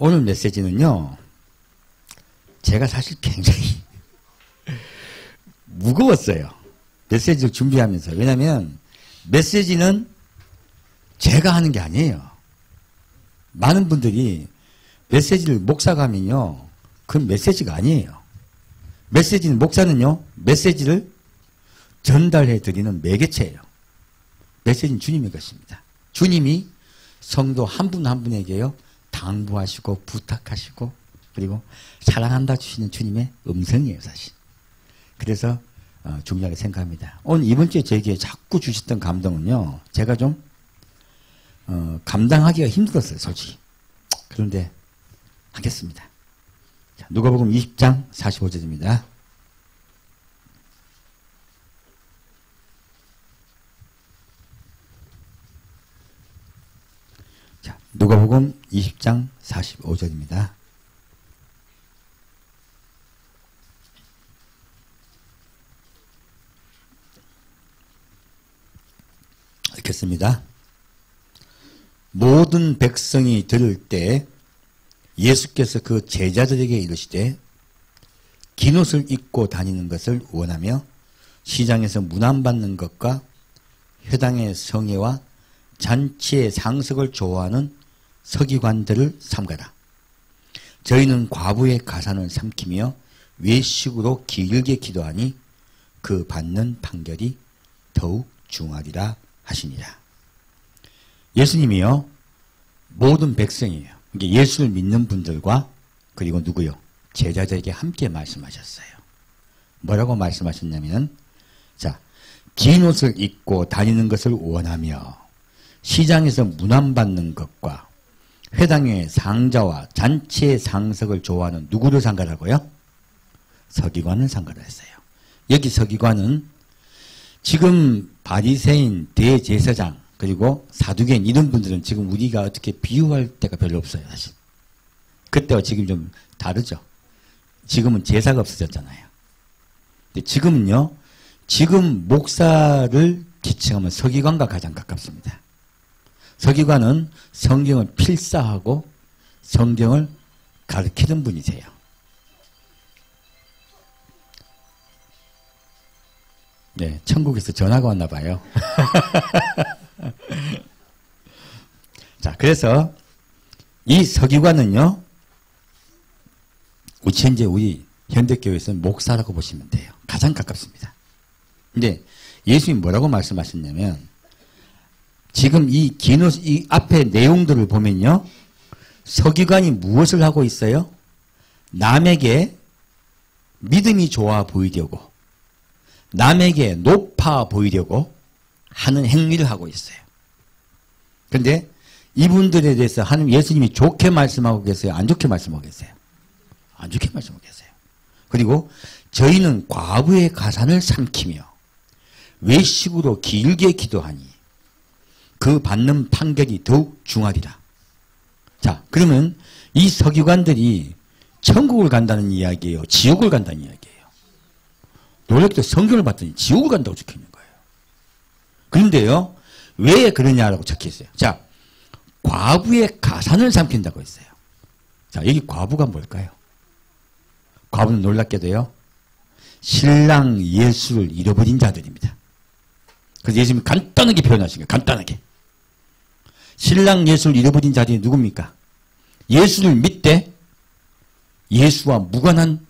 오늘 메시지는요, 제가 사실 굉장히 무거웠어요. 메시지를 준비하면서. 왜냐면 메시지는 제가 하는 게 아니에요. 많은 분들이 메시지를 목사가 하면요, 그건 메시지가 아니에요. 메시지는, 목사는요, 메시지를 전달해 드리는 매개체예요. 메시지는 주님의 것입니다. 주님이 성도 한 분 한 분에게요, 당부하시고 부탁하시고 그리고 사랑한다 주시는 주님의 음성이에요, 사실. 그래서 중요하게 생각합니다. 오늘 이번 주에 저에게 자꾸 주셨던 감동은요, 제가 좀 감당하기가 힘들었어요, 솔직히. 그런데 하겠습니다. 자, 누가복음 20장 45절입니다. 자, 누가복음 20장 45절입니다. 읽겠습니다. 모든 백성이 들을 때 예수께서 그 제자들에게 이르시되 긴 옷을 입고 다니는 것을 원하며 시장에서 문안받는 것과 회당의 성회와 잔치의 상석을 좋아하는 서기관들을 삼가라. 저희는 과부의 가산을 삼키며 외식으로 길게 기도하니 그 받는 판결이 더욱 중하리라 하시니라. 예수님이요, 모든 백성이에요. 예수를 믿는 분들과 그리고 누구요? 제자들에게 함께 말씀하셨어요. 뭐라고 말씀하셨냐면, 자, 긴 옷을 입고 다니는 것을 원하며 시장에서 문안받는 것과 회당의 상자와 잔치의 상석을 좋아하는 누구를 상가라고요? 서기관을 상가라 했어요. 여기 서기관은 지금 바리새인, 대제사장, 그리고 사두개인 이런 분들은 지금 우리가 어떻게 비유할 데가 별로 없어요, 사실. 그때와 지금 좀 다르죠. 지금은 제사가 없어졌잖아요. 근데 지금은요, 지금 목사를 지칭하면 서기관과 가장 가깝습니다. 서기관은 성경을 필사하고 성경을 가르치는 분이세요. 네, 천국에서 전화가 왔나 봐요. 자, 그래서 이 서기관은요, 현재 우리 현대교회에서는 목사라고 보시면 돼요. 가장 가깝습니다. 근데 예수님이 뭐라고 말씀하셨냐면, 지금 이 긴 옷, 이 앞에 내용들을 보면요, 서기관이 무엇을 하고 있어요? 남에게 믿음이 좋아 보이려고, 남에게 높아 보이려고 하는 행위를 하고 있어요. 그런데 이분들에 대해서 하나님, 예수님이 좋게 말씀하고 계세요? 안 좋게 말씀하고 계세요? 안 좋게 말씀하고 계세요. 그리고 저희는 과부의 가산을 삼키며 외식으로 길게 기도하니 그 받는 판결이 더욱 중하리라. 자, 그러면 이 서기관들이 천국을 간다는 이야기예요? 지옥을 간다는 이야기예요? 놀랍게도 성경을 봤더니 지옥을 간다고 적혀있는 거예요. 그런데요, 왜 그러냐라고 적혀있어요. 자, 과부의 가산을 삼킨다고 했어요. 자, 여기 과부가 뭘까요? 과부는 놀랍게도요, 신랑 예수를 잃어버린 자들입니다. 그래서 예수님이 간단하게 표현하신 거예요. 간단하게. 신랑 예수를 잃어버린 자들이 누굽니까? 예수를 믿되 예수와 무관한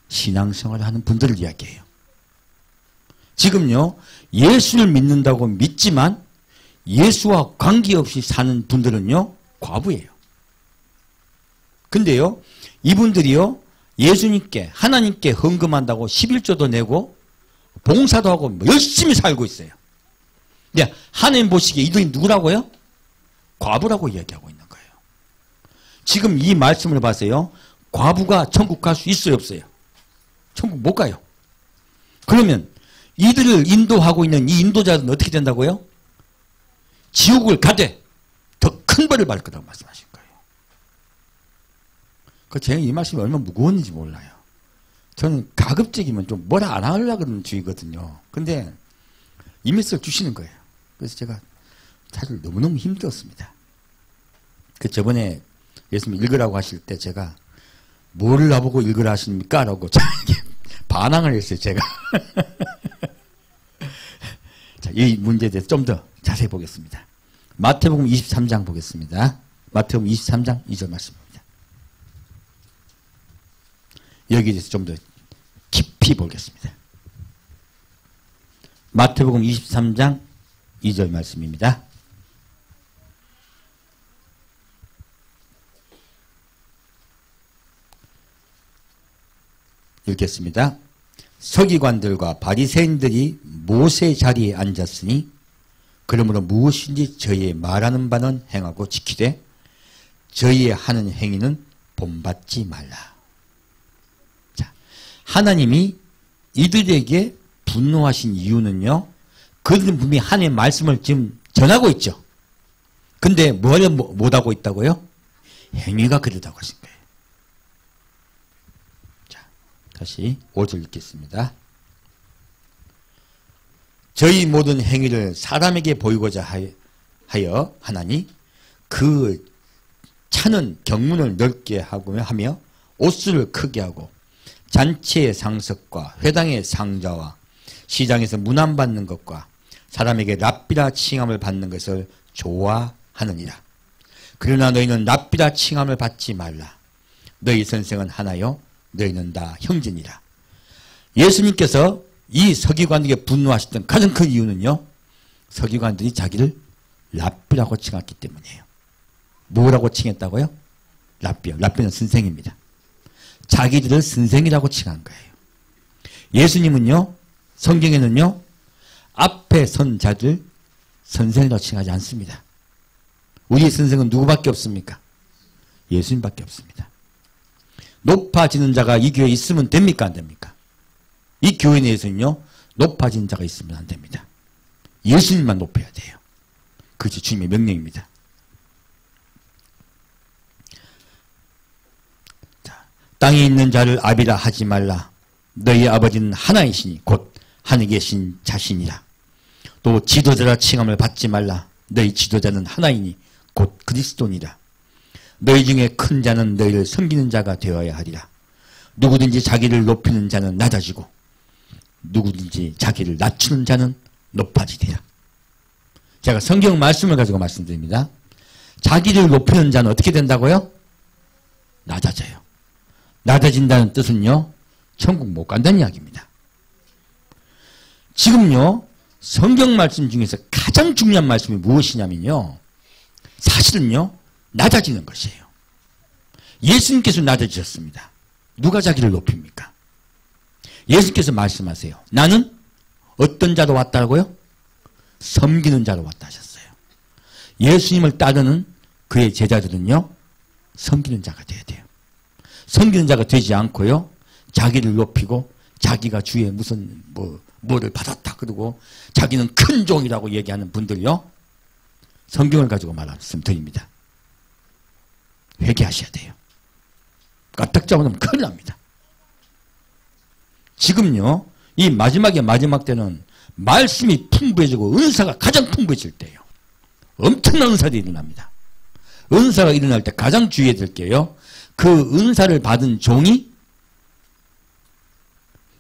신앙생활을 하는 분들을 이야기해요. 지금요, 예수를 믿는다고 믿지만 예수와 관계없이 사는 분들은요, 과부예요. 근데요, 이분들이요, 예수님께, 하나님께 헌금한다고 11조도 내고 봉사도 하고 열심히 살고 있어요. 근데 하나님 보시기에 이들이 누구라고요? 과부라고 이야기하고 있는 거예요. 지금 이 말씀을 봐서요, 과부가 천국 갈 수 있어요, 없어요? 천국 못 가요. 그러면 이들을 인도하고 있는 이 인도자들은 어떻게 된다고요? 지옥을 가되 더 큰 벌을 받을 거라고 말씀하신 거예요. 제가 이 말씀이 얼마나 무거웠는지 몰라요. 저는 가급적이면 좀 뭐라 안 하려고 그러는 주의거든요. 근데 이 메시지를 주시는 거예요. 그래서 제가 사실 너무너무 힘들었습니다. 저번에 예수님 읽으라고 하실 때 제가 뭐를 나보고 읽으라 하십니까? 라고 반항을 했어요, 제가. 자, 이 문제에 대해서 좀 더 자세히 보겠습니다. 마태복음 23장 보겠습니다. 마태복음 23장 2절 말씀입니다. 여기에 대해서 좀 더 깊이 보겠습니다. 마태복음 23장 2절 말씀입니다. 읽겠습니다. 서기관들과 바리새인들이 모세 자리에 앉았으니 그러므로 무엇인지 저희의 말하는 바는 행하고 지키되 저희의 하는 행위는 본받지 말라. 자, 하나님이 이들에게 분노하신 이유는요, 그들은 분명히 하나님의 말씀을 지금 전하고 있죠. 근데 뭘 못하고 있다고요? 행위가 그러다고 하신 거예요. 자, 다시 5절 읽겠습니다. 저희 모든 행위를 사람에게 보이고자 하여 하나니 그 차는 경문을 넓게 하며 옷수를 크게 하고 잔치의 상석과 회당의 상자와 시장에서 문안받는 것과 사람에게 랍비라 칭함을 받는 것을 좋아하느니라. 그러나 너희는 랍비라 칭함을 받지 말라. 너희 선생은 하나요 너희는 다 형제니라. 예수님께서 이 서기관에게 분노하셨던 가장 큰 이유는요, 서기관들이 자기를 랍비라고 칭했기 때문이에요. 뭐라고 칭했다고요? 랍비요. 랍비는 선생입니다. 자기들을 선생이라고 칭한 거예요. 예수님은요, 성경에는요, 앞에 선 자들 선생이라고 칭하지 않습니다. 우리의 선생은 누구밖에 없습니까? 예수님밖에 없습니다. 높아지는 자가 이 교회에 있으면 됩니까? 안 됩니까? 이 교회 내에서는요, 높아진 자가 있으면 안 됩니다. 예수님만 높여야 돼요. 그것이 주님의 명령입니다. 자, 땅에 있는 자를 아비라 하지 말라. 너희 아버지는 하나이시니 곧 하늘에 계신 자신이라. 또 지도자라 칭함을 받지 말라. 너희 지도자는 하나이니 곧 그리스도니라. 너희 중에 큰 자는 너희를 섬기는 자가 되어야 하리라. 누구든지 자기를 높이는 자는 낮아지고 누구든지 자기를 낮추는 자는 높아지리라. 제가 성경 말씀을 가지고 말씀드립니다. 자기를 높이는 자는 어떻게 된다고요? 낮아져요. 낮아진다는 뜻은요, 천국 못 간다는 이야기입니다. 지금요, 성경 말씀 중에서 가장 중요한 말씀이 무엇이냐면요, 사실은요, 낮아지는 것이에요. 예수님께서 낮아지셨습니다. 누가 자기를 높입니까? 예수님께서 말씀하세요. 나는 어떤 자로 왔다고요? 섬기는 자로 왔다 하셨어요. 예수님을 따르는 그의 제자들은요, 섬기는 자가 돼야 돼요. 섬기는 자가 되지 않고요, 자기를 높이고 자기가 주의 무슨 뭐를 받았다 그러고 자기는 큰 종이라고 얘기하는 분들요, 성경을 가지고 말씀드립니다. 회개하셔야 돼요. 까딱 잡아놓으면 큰일 납니다. 지금요, 이 마지막 때는 말씀이 풍부해지고 은사가 가장 풍부해질 때예요. 엄청난 은사들이 일어납니다. 은사가 일어날 때 가장 주의해야 될 게요, 그 은사를 받은 종이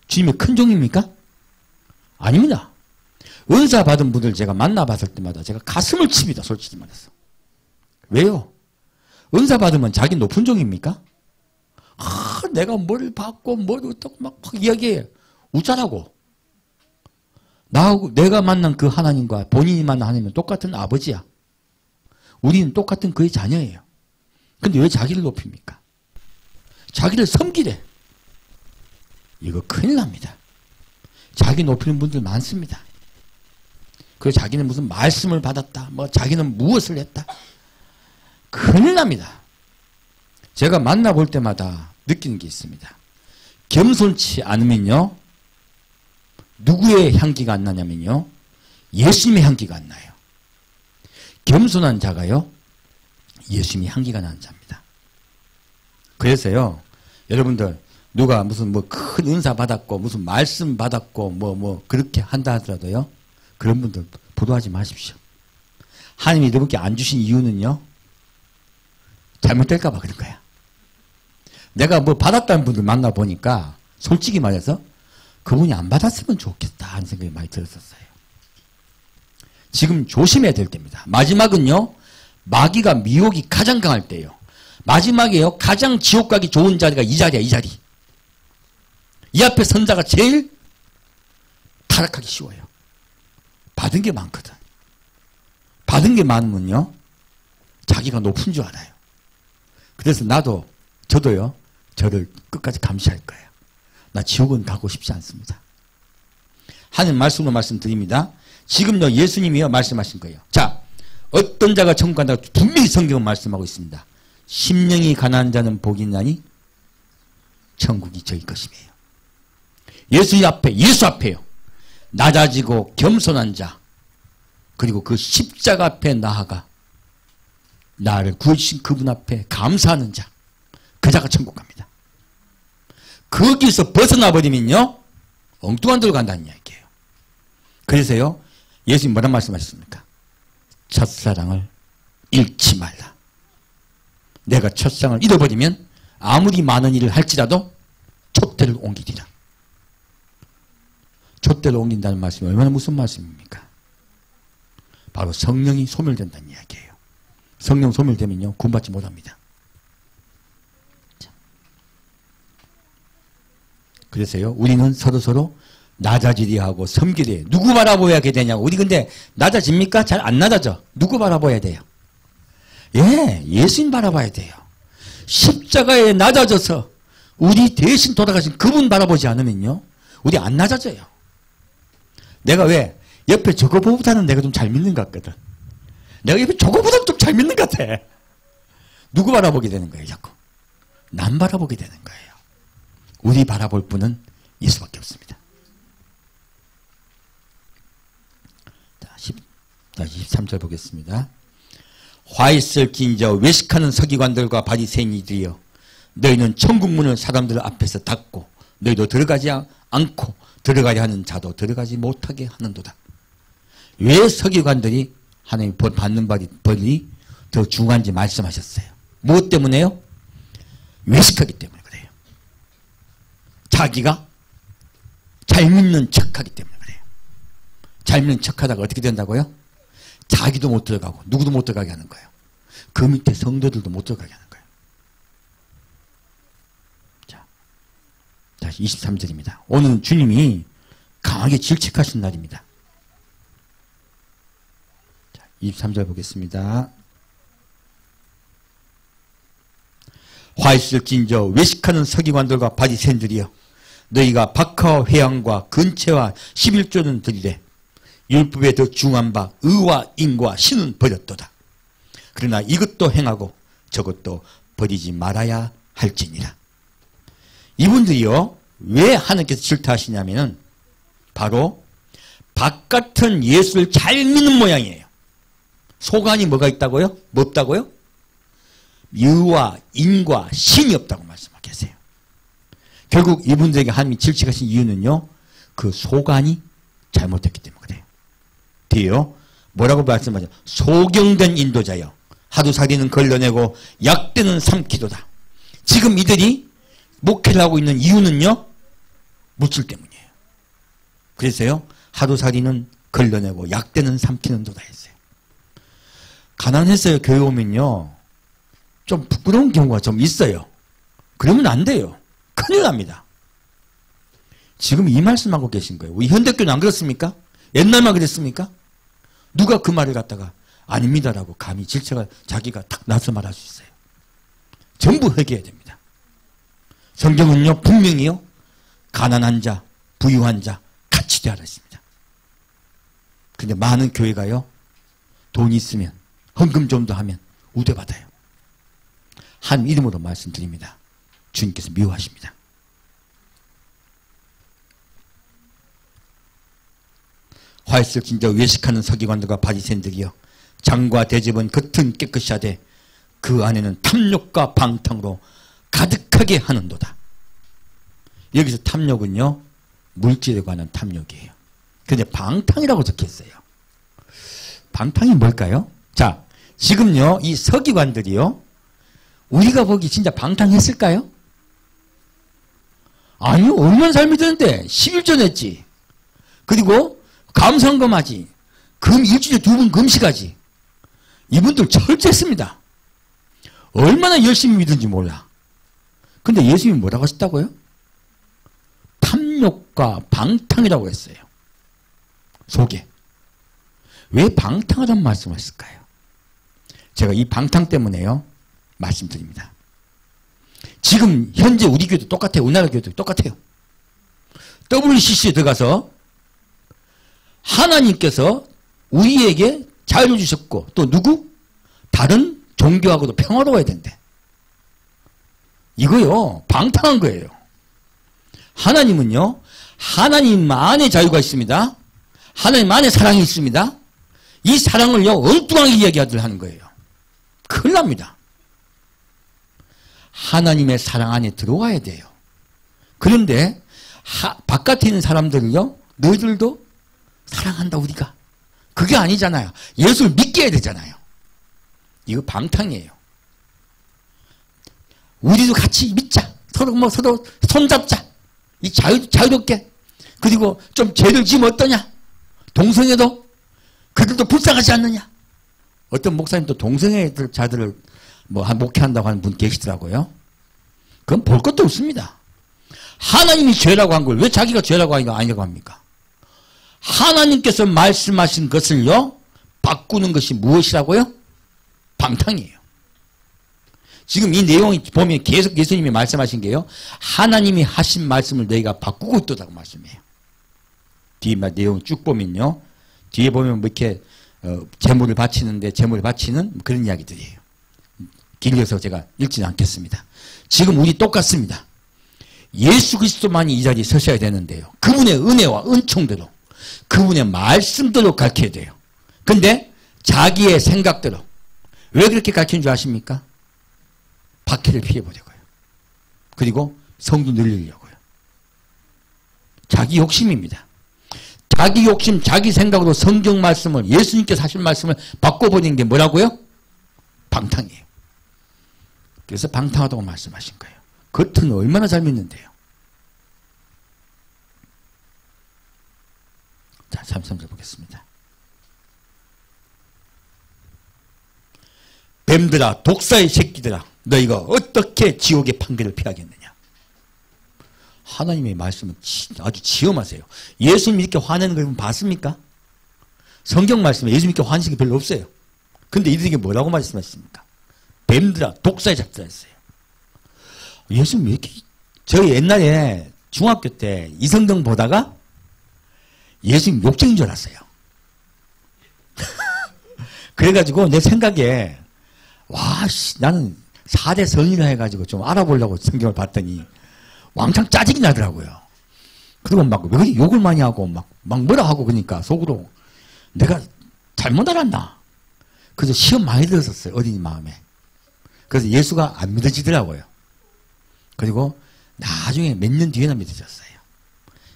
주님의 큰 종입니까? 아닙니다. 은사 받은 분들 제가 만나봤을 때마다 제가 가슴을 칩니다. 솔직히 말해서. 왜요? 은사 받으면 자기 높은 종입니까? 내가 뭘 받고 뭘 어떻고 막 이야기해. 웃자라고. 나하고 내가 만난 그 하나님과 본인이 만난 하나님은 똑같은 아버지야. 우리는 똑같은 그의 자녀예요. 근데 왜 자기를 높입니까? 자기를 섬기래. 이거 큰일 납니다. 자기 높이는 분들 많습니다. 그래서 자기는 무슨 말씀을 받았다, 자기는 무엇을 했다. 큰일 납니다. 제가 만나볼 때마다 느끼는 게 있습니다. 겸손치 않으면요, 누구의 향기가 안 나냐면요, 예수님의 향기가 안 나요. 겸손한 자가요, 예수님의 향기가 나는 자입니다. 그래서요, 여러분들 누가 무슨 큰 은사 받았고 무슨 말씀 받았고 그렇게 한다 하더라도요, 그런 분들 부도하지 마십시오. 하나님이 여러분께 안 주신 이유는요, 잘못될까 봐 그런 거야. 내가 뭐 받았다는 분들 만나보니까 솔직히 말해서 그분이 안 받았으면 좋겠다 하는 생각이 많이 들었었어요. 지금 조심해야 될 때입니다. 마지막은요, 마귀가 미혹이 가장 강할 때예요. 마지막에요, 가장 지옥 가기 좋은 자리가 이 자리야, 이 자리. 이 앞에 선 자가 제일 타락하기 쉬워요. 받은 게 많거든. 받은 게 많으면요, 자기가 높은 줄 알아요. 그래서 저도요, 저를 끝까지 감시할 거예요. 나 지옥은 가고 싶지 않습니다. 하는 말씀으로 말씀드립니다. 지금요, 예수님이요, 말씀하신 거예요. 자, 어떤 자가 천국 간다고 분명히 성경은 말씀하고 있습니다. 심령이 가난한 자는 복이 있나니 천국이 저희 것이에요. 예수 앞에요. 낮아지고 겸손한 자, 그리고 그 십자가 앞에 나아가 나를 구해주신 그분 앞에 감사하는 자, 그 자가 천국 갑니다. 거기서 벗어나 버리면요, 엉뚱한 데로 간다는 이야기예요. 그래서요, 예수님 뭐란 말씀하셨습니까? 첫사랑을 잃지 말라. 내가 첫사랑을 잃어버리면 아무리 많은 일을 할지라도 촛대를 옮기리라. 촛대를 옮긴다는 말씀이 얼마나 무슨 말씀입니까? 바로 성령이 소멸된다는 이야기예요. 성령 소멸되면요, 구원받지 못합니다. 그래서요, 우리는 서로 낮아지려 하고 섬기려 해요. 누구 바라보아야 되냐고. 우리 근데 낮아집니까? 잘 안 낮아져. 누구 바라봐야 돼요? 예, 예수님 바라봐야 돼요. 십자가에 낮아져서 우리 대신 돌아가신 그분 바라보지 않으면요, 우리 안 낮아져요. 내가 왜 옆에 저거보다는 내가 좀 잘 믿는 것 같거든. 내가 옆에 저거보다는 좀 잘 믿는 것 같아. 누구 바라보게 되는 거예요, 자꾸? 남 바라보게 되는 거예요. 우리 바라볼 분은 예수밖에 없습니다. 자, 23절 보겠습니다. 화 있을 기인자와 외식하는 서기관들과 바리새인이들이여, 너희는 천국문을 사람들 앞에서 닫고 너희도 들어가지 않고 들어가려 하는 자도 들어가지 못하게 하는도다. 왜 서기관들이 하나님 받는 벌이 더 중요한지 말씀하셨어요. 무엇 때문에요? 외식하기 때문에 그래요. 자기가 잘 믿는 척하기 때문에 그래요. 잘 믿는 척하다가 어떻게 된다고요? 자기도 못 들어가고 누구도 못 들어가게 하는 거예요. 그 밑에 성도들도 못 들어가게 하는 거예요. 자, 다시 23절입니다. 오늘은 주님이 강하게 질책하신 날입니다. 자, 23절 보겠습니다. 화 있을진저 외식하는 서기관들과 바리새인들이여, 너희가 박하와 회향과 근체와 11조는 드리되 율법에 더 중한 바 의와 인과 신은 버렸도다. 그러나 이것도 행하고 저것도 버리지 말아야 할지니라. 이분들이요, 왜 하나님께서 질타하시냐면은 바로 바깥은 예수를 잘 믿는 모양이에요. 속 안이 뭐가 있다고요? 뭐 없다고요? 의와 인과 신이 없다고 말씀하고 계세요. 결국 이분들에게 하나님이 질책하신 이유는요, 그 속 안이 잘못됐기 때문에 그래요. 뒤에요, 뭐라고 말씀하죠? 소경된 인도자여, 하루살이는 걸러내고 약대는 삼키도다. 지금 이들이 목회를 하고 있는 이유는요, 물질 때문이에요. 그래서요, 하루살이는 걸러내고 약대는 삼키는 도다 했어요. 가난했어요. 교회 오면요, 좀 부끄러운 경우가 좀 있어요. 그러면 안 돼요. 큰일 납니다. 지금 이 말씀하고 계신 거예요. 우리 현대교는 안 그렇습니까? 옛날만 그랬습니까? 누가 그 말을 갖다가 아닙니다라고 감히 질책을 자기가 탁 나서 말할 수 있어요. 전부 회개해야 됩니다. 성경은요, 분명히요, 가난한 자, 부유한 자 같이 대하라 했습니다. 근데 많은 교회가요, 돈이 있으면 헌금 좀 더 하면 우대받아요. 한 이름으로 말씀드립니다. 주님께서 미워하십니다. 화 있을 진저 외식하는 서기관들과 바리새인들이여, 장과 대접은 겉은 깨끗이 하되 그 안에는 탐욕과 방탕으로 가득하게 하는도다. 여기서 탐욕은요, 물질에 관한 탐욕이에요. 그런데 방탕이라고 적혀있어요. 방탕이 뭘까요? 자, 지금요, 이 서기관들이요, 우리가 보기 진짜 방탕했을까요? 아니요. 얼마나 잘 믿었는데 11조 냈지. 그리고 감상금하지. 일주일에 2번 금식하지. 이분들 철저했습니다. 얼마나 열심히 믿은지 몰라. 근데 예수님이 뭐라고 하셨다고요? 탐욕과 방탕이라고 했어요. 속에. 왜 방탕하다는 말씀을 했을까요? 제가 이 방탕 때문에요. 말씀드립니다. 지금 현재 우리 교회도 똑같아요. 우리나라 교회도 똑같아요. WCC에 들어가서 하나님께서 우리에게 자유를 주셨고 또 누구? 다른 종교하고도 평화로워야 된대. 이거요. 방탕한 거예요. 하나님은요. 하나님 안에 자유가 있습니다. 하나님 안에 사랑이 있습니다. 이 사랑을요. 엉뚱하게 이야기하는 거예요. 큰일 납니다. 하나님의 사랑 안에 들어와야 돼요. 그런데 바깥에 있는 사람들을요. 너희들도 사랑한다 우리가. 그게 아니잖아요. 예수를 믿게 해야 되잖아요. 이거 방탕이에요. 우리도 같이 믿자. 서로 손잡자. 이 자유롭게. 그리고 좀 죄를 지으면 어떠냐? 동성애도 그들도 불쌍하지 않느냐? 어떤 목사님도 동성애 자들을 목회한다고 하는 분 계시더라고요. 그건 볼 것도 없습니다. 하나님이 죄라고 한 걸 왜 자기가 죄라고 아니라고 합니까? 하나님께서 말씀하신 것을요, 바꾸는 것이 무엇이라고요? 방탕이에요. 지금 이 내용이 보면 계속 예수님이 말씀하신 게요, 하나님이 하신 말씀을 너희가 바꾸고 있다고 말씀해요. 뒤에 내용 쭉 보면요, 뒤에 보면 뭐 이렇게 제물을 바치는데 제물을 바치는 그런 이야기들이에요. 길려서 제가 읽지는 않겠습니다. 지금 우리 똑같습니다. 예수 그리스도만이 이 자리에 서셔야 되는데요. 그분의 은혜와 은총대로 그분의 말씀대로 가르쳐야 돼요. 근데 자기의 생각대로 왜 그렇게 가르치는 줄 아십니까? 박해를 피해보려고요. 그리고 성도 늘리려고요. 자기 욕심입니다. 자기 욕심, 자기 생각으로 성경 말씀을, 예수님께서 하신 말씀을 바꿔버리는 게 뭐라고요? 방탕이에요. 그래서 방탕하다고 말씀하신 거예요. 겉은 얼마나 잘 믿는데요. 자, 33절 보겠습니다. 뱀들아, 독사의 새끼들아, 너희가 어떻게 지옥의 판결을 피하겠느냐. 하나님의 말씀은 아주 지엄하세요. 예수님 이렇게 화내는 걸 봤습니까? 성경 말씀에 예수님 이렇게 화내시는 게 별로 없어요. 근데 이들에게 뭐라고 말씀하십니까? 뱀들아, 독사의 작자라 했어요. 예수님 왜 이렇게, 저희 옛날에 중학교 때 이성경 보다가 예수님 욕쟁인 줄 알았어요. 그래가지고 내 생각에, 와, 나는 4대 성인을 해가지고 좀 알아보려고 성경을 봤더니 왕창 짜증이 나더라고요. 그리고 막 왜 욕을 많이 하고 막 뭐라 하고 그러니까 속으로 내가 잘못 알았나. 그래서 시험 많이 들었었어요. 어린이 마음에. 그래서 예수가 안 믿어지더라고요. 그리고 나중에 몇 년 뒤에나 믿어졌어요.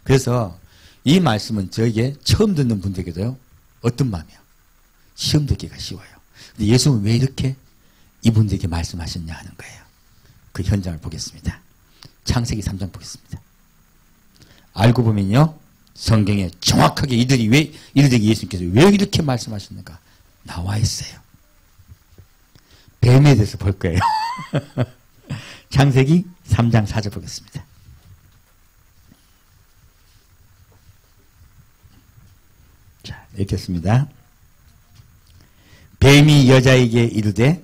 그래서 이 말씀은 저에게 처음 듣는 분들에게도요. 어떤 마음이요? 시험 듣기가 쉬워요. 근데 예수는 왜 이렇게 이분들에게 말씀하셨냐 하는 거예요. 그 현장을 보겠습니다. 창세기 3장 보겠습니다. 알고 보면요. 성경에 정확하게 이들에게 예수님께서 왜 이렇게 말씀하셨는가 나와 있어요. 뱀에 대해서 볼 거예요. 창세기 3장 4절 보겠습니다. 자, 읽겠습니다. 뱀이 여자에게 이르되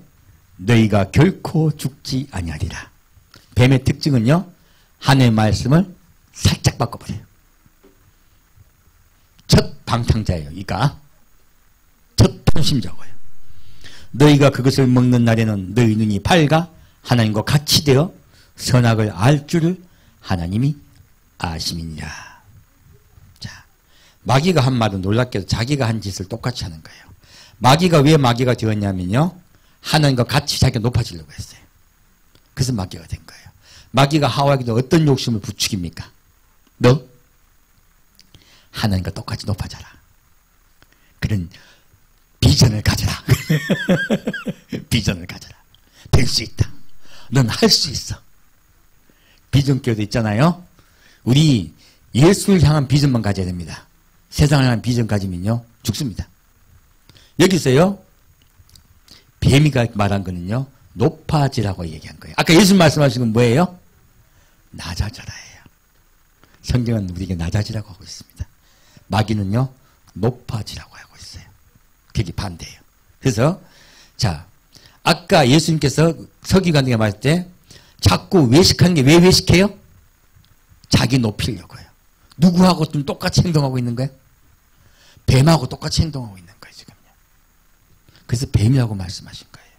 너희가 결코 죽지 아니하리라. 뱀의 특징은요, 하나님의 말씀을 살짝 바꿔버려요. 첫 방탕자예요. 이가 첫 탐심자고요. 너희가 그것을 먹는 날에는 너희 눈이 밝아 하나님과 같이 되어 선악을 알 줄을 하나님이 아심이니라. 자, 마귀가 한 말은 놀랍게도 자기가 한 짓을 똑같이 하는 거예요. 마귀가 왜 마귀가 되었냐면요, 하나님과 같이 자기가 높아지려고 했어요. 그래서 마귀가 된 거예요. 마귀가 하와에게도 어떤 욕심을 부추깁니까? 너 하나님과 똑같이 높아져라. 그런 비전을 가져라. 비전을 가져라. 될 수 있다. 넌 할 수 있어. 비전교도 있잖아요. 우리 예수를 향한 비전만 가져야 됩니다. 세상을 향한 비전 가지면요 죽습니다. 여기서요 뱀이가 말한 거는요 높아지라고 얘기한 거예요. 아까 예수님 말씀하신 건 뭐예요? 낮아져라예요. 성경은 우리에게 낮아지라고 하고 있습니다. 마귀는요 높아지라고 하고 있어요. 그게 반대예요. 그래서 자 아까 예수님께서 서기관에게 말할 때 자꾸 외식하는 게 왜 외식해요? 자기 높이려고 해요. 누구하고 좀 똑같이 행동하고 있는 거예요? 뱀하고 똑같이 행동하고 있는 거예요 지금요. 그래서 뱀이라고 말씀하신 거예요.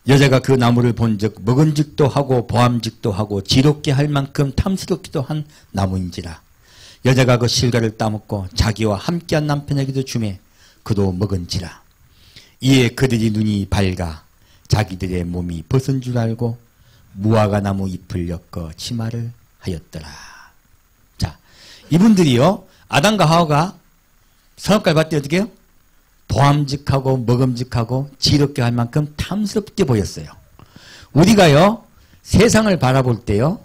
여자가 그 나무를 본즉 먹은즉도 하고 보암직도 하고 지롭게 할 만큼 탐스럽기도 한 나무인지라. 여자가 그 실과를 따먹고 자기와 함께한 남편에게도 주매 그도 먹은지라. 이에 그들이 눈이 밝아 자기들의 몸이 벗은 줄 알고 무화과 나무 잎을 엮어 치마를 하였더라. 자, 이분들이요 아담과 하와가 선악과를 봤을 때 어떻게 해요? 보암직하고 먹음직하고 지럽게 할 만큼 탐스럽게 보였어요. 우리가요 세상을 바라볼 때요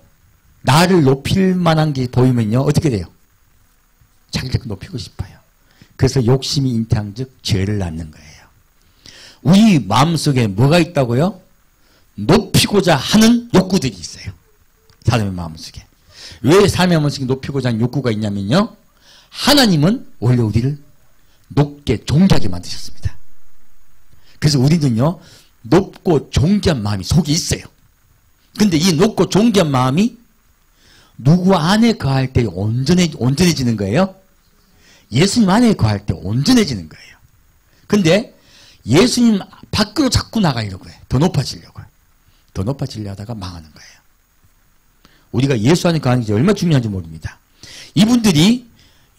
나를 높일 만한 게 보이면요 어떻게 돼요? 자기를 높이고 싶어요. 그래서 욕심이 잉태한즉 죄를 낳는 거예요. 우리 마음속에 뭐가 있다고요? 높이고자 하는 욕구들이 있어요. 사람의 마음속에. 왜 사람의 마음속에 높이고자 하는 욕구가 있냐면요 하나님은 원래 우리를 높게 존귀하게 만드셨습니다. 그래서 우리는요 높고 존귀한 마음이 속에 있어요. 근데 이 높고 존귀한 마음이 누구 안에 거할 때 온전해지는 거예요? 예수님 안에 거할 때 온전해지는 거예요. 근데 예수님 밖으로 자꾸 나가려고 해요. 더 높아지려고 해요. 더 높아지려 하다가 망하는 거예요. 우리가 예수 안에 거하는 게 얼마나 중요한지 모릅니다. 이분들이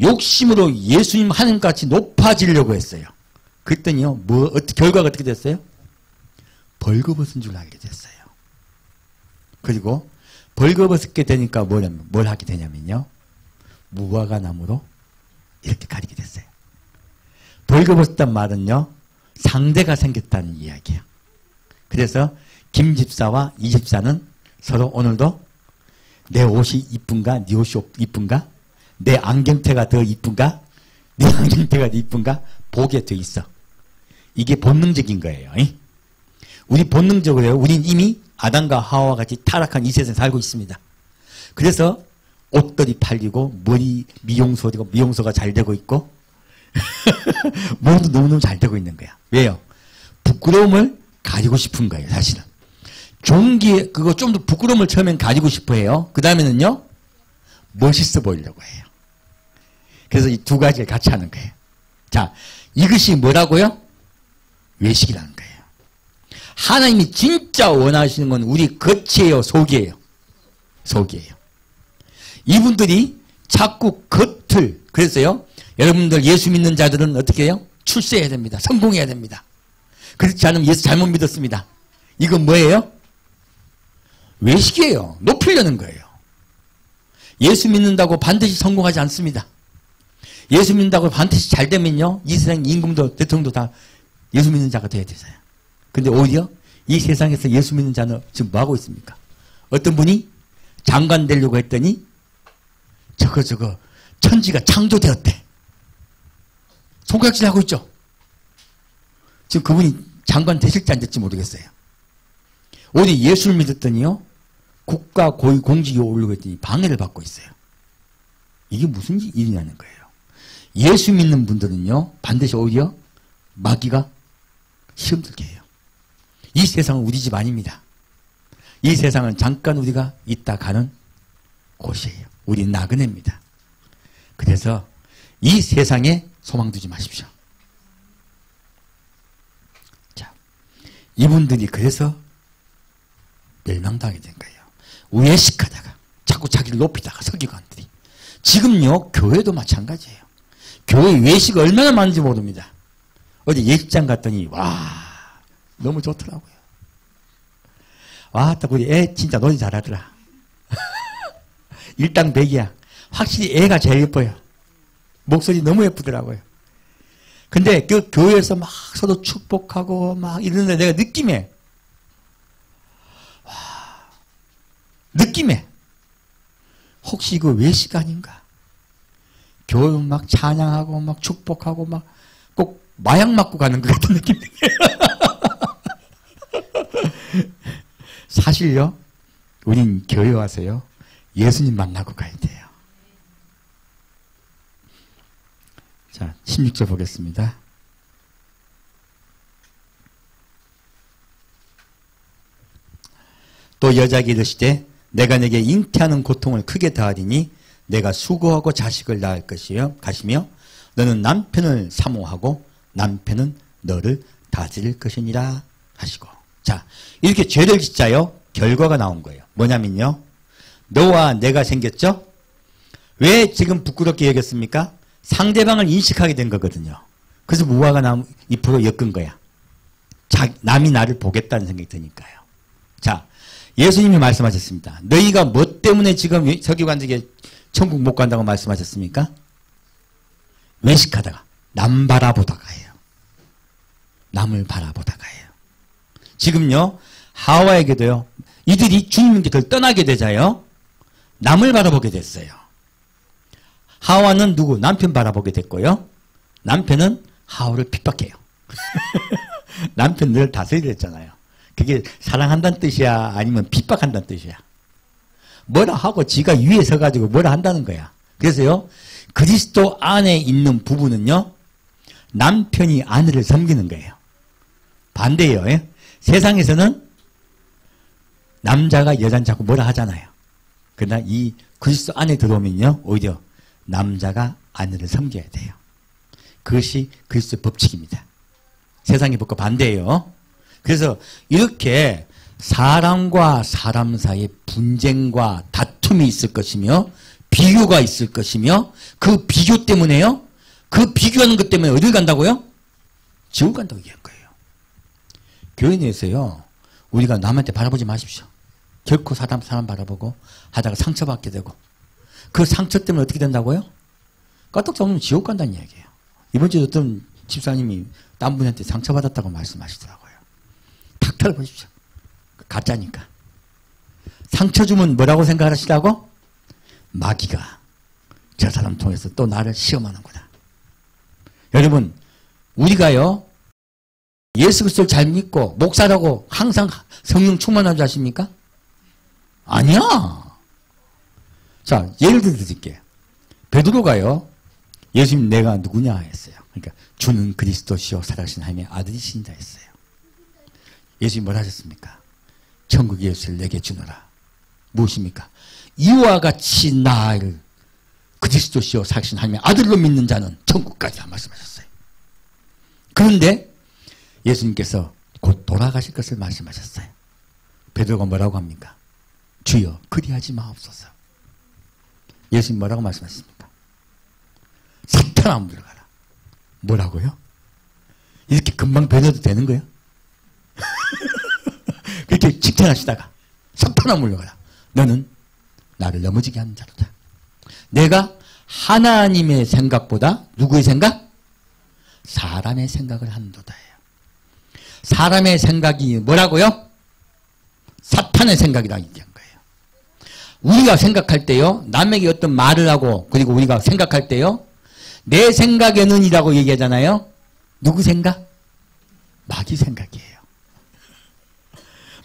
욕심으로 예수님 하나님같이 높아지려고 했어요. 그랬더니요 결과가 어떻게 됐어요? 벌거벗은 줄 알게 됐어요. 그리고 벌거벗게 되니까 뭘 하게 되냐면요 무화과 나무로 이렇게 가리게 됐어요. 벌거벗었단 말은요 상대가 생겼다는 이야기예요. 그래서 김 집사와 이 집사는 서로 오늘도 내 옷이 이쁜가 네 옷이 이쁜가 내 안경테가 더 이쁜가 네 안경테가 더 이쁜가 보게 돼 있어. 이게 본능적인 거예요. 우리 본능적으로요 우린 이미 아담과 하와와 같이 타락한 이 세상에 살고 있습니다. 그래서 옷들이 팔리고 머리 미용소가 잘 되고 있고 모두 너무너무 잘 되고 있는 거야. 왜요? 부끄러움을 가지고 싶은 거예요. 사실은 그거 좀 더 부끄러움을 처음엔 가지고 싶어 해요. 그 다음에는요 멋있어 보이려고 해요. 그래서 이 두 가지를 같이 하는 거예요. 자, 이것이 뭐라고요? 외식이라는 거예요. 하나님이 진짜 원하시는 건 우리 겉이에요, 속이에요? 속이에요. 이분들이 자꾸 겉을, 그래서요 여러분들 예수 믿는 자들은 어떻게 해요? 출세해야 됩니다. 성공해야 됩니다. 그렇지 않으면 예수 잘못 믿었습니다. 이건 뭐예요? 외식이에요. 높이려는 거예요. 예수 믿는다고 반드시 성공하지 않습니다. 예수 믿는다고 반드시 잘 되면요 이 세상 임금도 대통령도 다 예수 믿는 자가 돼야 되잖아요. 근데 오히려 이 세상에서 예수 믿는 자는 지금 뭐하고 있습니까? 어떤 분이 장관 되려고 했더니 저거 천지가 창조되었대. 손가락질 하고 있죠. 지금 그분이 장관 되실지 안 될지 모르겠어요. 오히려 예수를 믿었더니요 국가 고위 공직에 오르려고 했더니 방해를 받고 있어요. 이게 무슨 일이냐는 거예요. 예수 믿는 분들은요 반드시 오히려 마귀가 시험 들게 해요. 이 세상은 우리 집 아닙니다. 이 세상은 잠깐 우리가 있다 가는 곳이에요. 우리 나그네입니다. 그래서 이 세상에 소망 두지 마십시오. 자, 이분들이 그래서 멸망당하게 된 거예요. 외식하다가 자꾸 자기를 높이다가 서기관들이. 지금요 교회도 마찬가지예요. 교회 외식 얼마나 많은지 모릅니다. 어제 예식장 갔더니 와 너무 좋더라고요. 와 딱 우리 애 진짜 노래 잘하더라. 일당백이야. 확실히 애가 제일 예뻐요. 목소리 너무 예쁘더라고요. 근데 그 교회에서 막 서로 축복하고 막 이러는데 내가 느낌에, 와, 느낌에, 혹시 이거 외식 아닌가? 교회 막 찬양하고 막 축복하고 막 꼭 마약 맞고 가는 것 같은 느낌이. 사실요, 우린 교회 와서요, 예수님 만나고 가야 돼요. 자, 16절 보겠습니다. 또 여자에게 이르시되 내가 내게 잉태하는 고통을 크게 더하리니 내가 수고하고 자식을 낳을 것이요 가시며 너는 남편을 사모하고 남편은 너를 다스릴 것이니라 하시고. 자, 이렇게 죄를 짓자요 결과가 나온 거예요. 뭐냐면요, 너와 내가 생겼죠? 왜 지금 부끄럽게 여겼습니까? 상대방을 인식하게 된 거거든요. 그래서 무화과 나무 잎으로 엮은 거야. 남이 나를 보겠다는 생각이 드니까요. 자, 예수님이 말씀하셨습니다. 너희가 뭐 때문에 지금 서기관들에게 천국 못 간다고 말씀하셨습니까? 외식하다가, 남 바라보다가예요. 남을 바라보다가예요. 지금요, 하와에게도요, 이들이 주님께를 떠나게 되자요, 남을 바라보게 됐어요. 하와는 누구? 남편 바라보게 됐고요. 남편은 하와를 핍박해요. 남편 늘 다스리려 했잖아요. 그게 사랑한다는 뜻이야? 아니면 핍박한다는 뜻이야? 뭐라 하고 지가 위에 서가지고 뭐라 한다는 거야. 그래서요, 그리스도 안에 있는 부부는요, 남편이 아내를 섬기는 거예요. 반대예요. 예? 세상에서는 남자가 여자는 자꾸 뭐라 하잖아요. 그러나 이 그리스도 안에 들어오면요, 오히려 남자가 아내를 섬겨야 돼요. 그것이 그리스도의 법칙입니다. 세상의 법과 반대예요. 그래서 이렇게 사람과 사람 사이에 분쟁과 다툼이 있을 것이며 비교가 있을 것이며 그 비교 때문에요, 그 비교하는 것 때문에 어딜 간다고요? 지옥 간다고 얘기한 거예요. 교회 내에서요, 우리가 남한테 바라보지 마십시오. 결코 사람 바라보고 하다가 상처받게 되고 그 상처 때문에 어떻게 된다고요? 까딱 잡으면 지옥 간다는 이야기예요. 이번 주에 어떤 집사님이 딴 분한테 상처받았다고 말씀하시더라고요. 탁 보십시오. 가짜니까. 상처 주면 뭐라고 생각하시라고? 마귀가 저 사람 통해서 또 나를 시험하는구나. 여러분, 우리가요, 예수 그리스도를 잘 믿고 목사라고 항상 성령 충만한 줄 아십니까? 아니야. 자, 예를 들어 드릴게요. 베드로가요, 예수님 내가 누구냐 했어요. 그러니까 주는 그리스도시요 살아계신 하나님의 아들이신다 했어요. 예수님 뭘 하셨습니까? 천국의 예수를 내게 주노라. 무엇입니까? 이와 같이 나를 그리스도시요 살아계신 하나님의 아들로 믿는 자는 천국까지 말씀하셨어요. 그런데 예수님께서 곧 돌아가실 것을 말씀하셨어요. 베드로가 뭐라고 합니까? 주여 그리하지 마옵소서. 예수님 뭐라고 말씀하셨습니까? 사탄아 물러가라. 뭐라고요? 이렇게 금방 변해도 되는 거예요? 그렇게 칭찬하시다가 사탄아 물러가라. 너는 나를 넘어지게 하는 자로다. 내가 하나님의 생각보다 누구의 생각? 사람의 생각을 한도다예요. 사람의 생각이 뭐라고요? 사탄의 생각이라고 얘기한 거예요. 우리가 생각할 때요, 남에게 어떤 말을 하고, 그리고 우리가 생각할 때요, 내 생각에는 이라고 얘기하잖아요. 누구 생각? 마귀 생각이에요.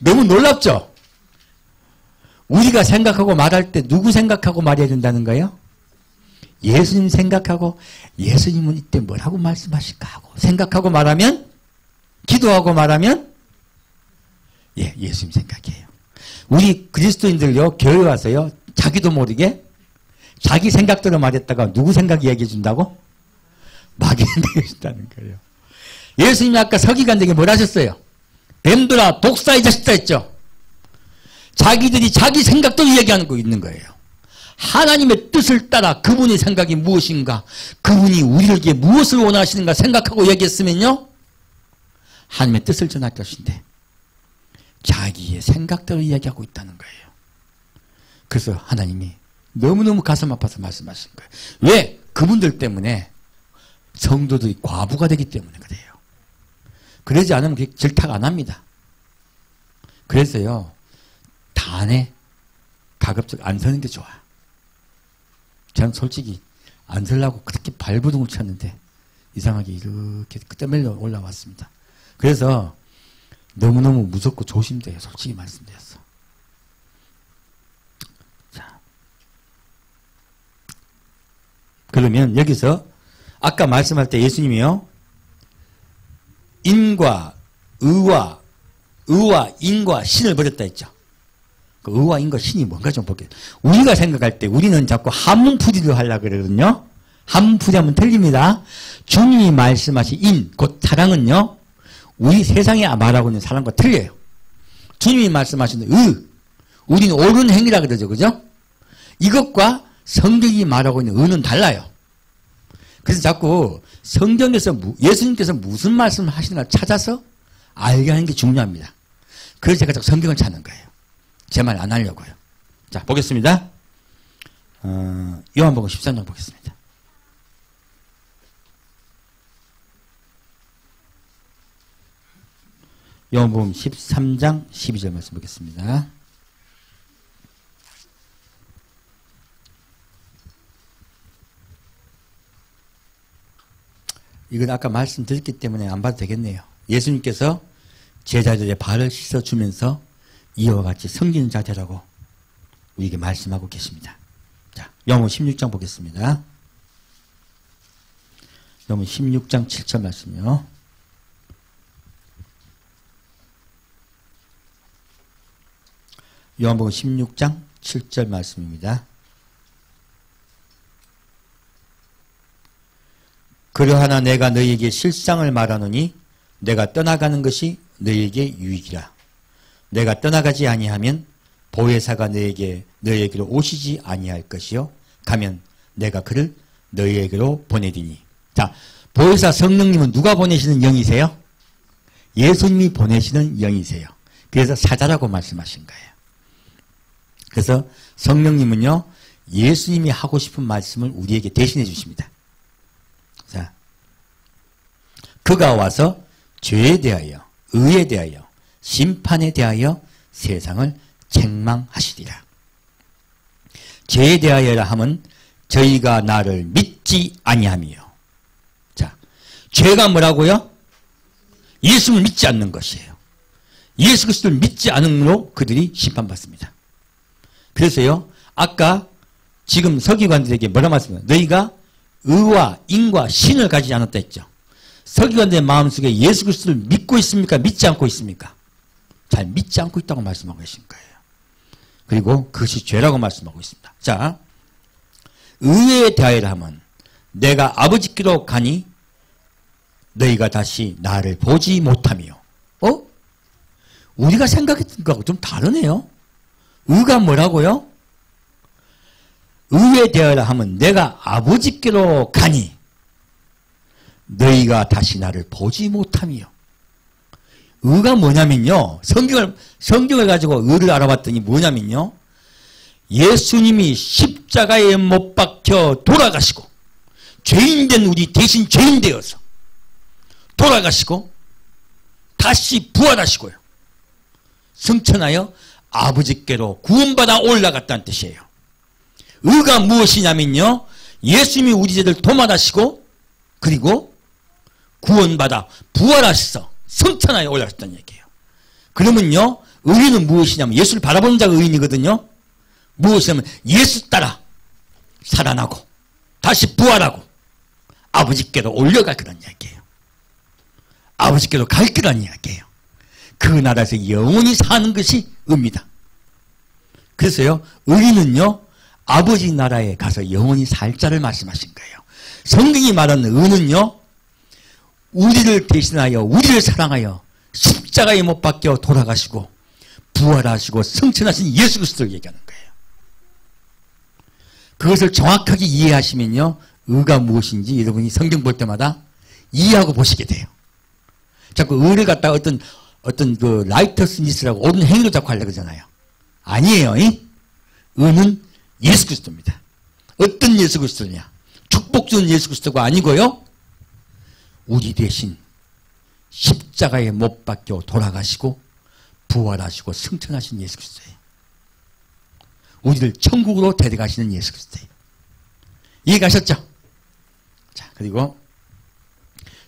너무 놀랍죠? 우리가 생각하고 말할 때 누구 생각하고 말해야 된다는 거예요? 예수님 생각하고, 예수님은 이때 뭐라고 말씀하실까 하고 생각하고 말하면, 기도하고 말하면, 예, 예수님 생각이에요. 우리 그리스도인들요, 교회 와서요, 자기도 모르게 자기 생각대로 말했다가 누구 생각 이야기해 준다고? 마귀 생각해 준다는 거예요. 예수님이 아까 서기관들에게 뭘 하셨어요? 뱀들아, 독사의 자식다 했죠. 자기들이 자기 생각대로 이야기하는 거 있는 거예요. 하나님의 뜻을 따라 그분의 생각이 무엇인가, 그분이 우리에게 무엇을 원하시는가 생각하고 얘기했으면요, 하나님의 뜻을 전할 것인데 자기의 생각대로 이야기하고 있다는 거예요. 그래서 하나님이 너무너무 가슴 아파서 말씀하신 거예요. 왜? 그분들 때문에 성도들이 과부가 되기 때문에 그래요. 그러지 않으면 질탁 안 합니다. 그래서요, 단에 가급적 안 서는 게 좋아. 저는 솔직히 안 서려고 그렇게 발버둥을 쳤는데 이상하게 이렇게 끝에밀려 올라왔습니다. 그래서 너무너무 무섭고 조심돼요. 솔직히 말씀드렸어. 자, 그러면 여기서 아까 말씀할 때 예수님이요, 인과 의와 인과 신을 버렸다 했죠. 그 의와 인과 신이 뭔가 좀 볼게요. 우리가 생각할 때 우리는 자꾸 한문풀이를 하려고 그러거든요. 한문풀이하면 틀립니다. 주님이 말씀하신 인, 곧 사랑은요, 우리 세상에 말하고 있는 사랑과 틀려요. 주님이 말씀하신 의, 우리는 옳은 행위라 그러죠. 그죠? 이것과 성경이 말하고 있는 의는 달라요. 그래서 자꾸 성경에서 예수님께서 무슨 말씀을 하시는가 찾아서 알게 하는 게 중요합니다. 그래서 제가 자꾸 성경을 찾는 거예요. 제 말 안 하려고요. 자, 보겠습니다. 요한복음 13장 보겠습니다. 요한복음 13장 12절 말씀 보겠습니다. 이건 아까 말씀드렸기 때문에 안 봐도 되겠네요. 예수님께서 제자들의 발을 씻어주면서 이와 같이 섬기는 자세라고 우리에게 말씀하고 계십니다. 자, 요한복음 16장 보겠습니다. 요한복음 16장 7절 말씀이요. 요한복음 16장 7절 말씀입니다. 그러하나 내가 너희에게 실상을 말하노니 내가 떠나가는 것이 너희에게 유익이라. 내가 떠나가지 아니하면 보혜사가 너희에게로 오시지 아니할 것이요 가면 내가 그를 너희에게로 보내리니. 자, 보혜사 성령님은 누가 보내시는 영이세요? 예수님이 보내시는 영이세요. 그래서 사자라고 말씀하신 거예요. 그래서 성령님은요, 예수님이 하고 싶은 말씀을 우리에게 대신해 주십니다. 자, 그가 와서 죄에 대하여, 의에 대하여, 심판에 대하여 세상을 책망하시리라. 죄에 대하여라 하면 저희가 나를 믿지 아니함이요. 자, 죄가 뭐라고요? 예수를 믿지 않는 것이에요. 예수 그리스도를 믿지 않음으로 그들이 심판받습니다. 그래서요, 아까 지금 서기관들에게 뭐라 말씀해요? 너희가 의와 인과 신을 가지지 않았다 했죠. 서기관들의 마음속에 예수 그리스도를 믿고 있습니까? 믿지 않고 있습니까? 잘 믿지 않고 있다고 말씀하고 계신 거예요. 그리고 그것이 죄라고 말씀하고 있습니다. 자, 의에 대하여 하면 내가 아버지께로 가니 너희가 다시 나를 보지 못하며. 우리가 생각했던 거하고 좀 다르네요. 의가 뭐라고요? 의에 대하여 하면 내가 아버지께로 가니 너희가 다시 나를 보지 못하며. 의가 뭐냐면요, 성경을 가지고 의를 알아봤더니 뭐냐면요, 예수님이 십자가에 못 박혀 돌아가시고 죄인된 우리 대신 죄인 되어서 돌아가시고 다시 부활하시고요, 승천하여 아버지께로 구원받아 올라갔다는 뜻이에요. 의가 무엇이냐면요, 예수님이 우리 죄를 도말하시고 그리고 구원받아 부활하셔서 승천하여 올라갔다는 얘기예요. 그러면요, 의인은 무엇이냐면 예수를 바라보는 자가 의인이거든요. 무엇이냐면 예수 따라 살아나고 다시 부활하고 아버지께로 올려갈 거란 이야기예요. 아버지께로 갈 거란 이야기예요. 그 나라에서 영원히 사는 것이 의입니다. 그래서요, 의인은요, 아버지 나라에 가서 영원히 살 자를 말씀하신 거예요. 성경이 말하는 의는요, 우리를 대신하여 우리를 사랑하여 십자가에 못 박혀 돌아가시고 부활하시고 승천하신 예수 그리스도를 얘기하는 거예요. 그것을 정확하게 이해하시면요, 의가 무엇인지 여러분이 성경 볼 때마다 이해하고 보시게 돼요. 자꾸 의를 갖다가 어떤 그 라이터 스미스라고 옳은 행위로 자꾸 하려고 그러잖아요. 아니에요. 의는 예수 그리스도입니다. 어떤 예수 그리스도냐? 축복 주는 예수 그리스도가 아니고요, 우리 대신 십자가에 못 박혀 돌아가시고 부활하시고 승천하신 예수 그리스도예요. 우리를 천국으로 데려가시는 예수 그리스도예요. 이해가셨죠? 자, 그리고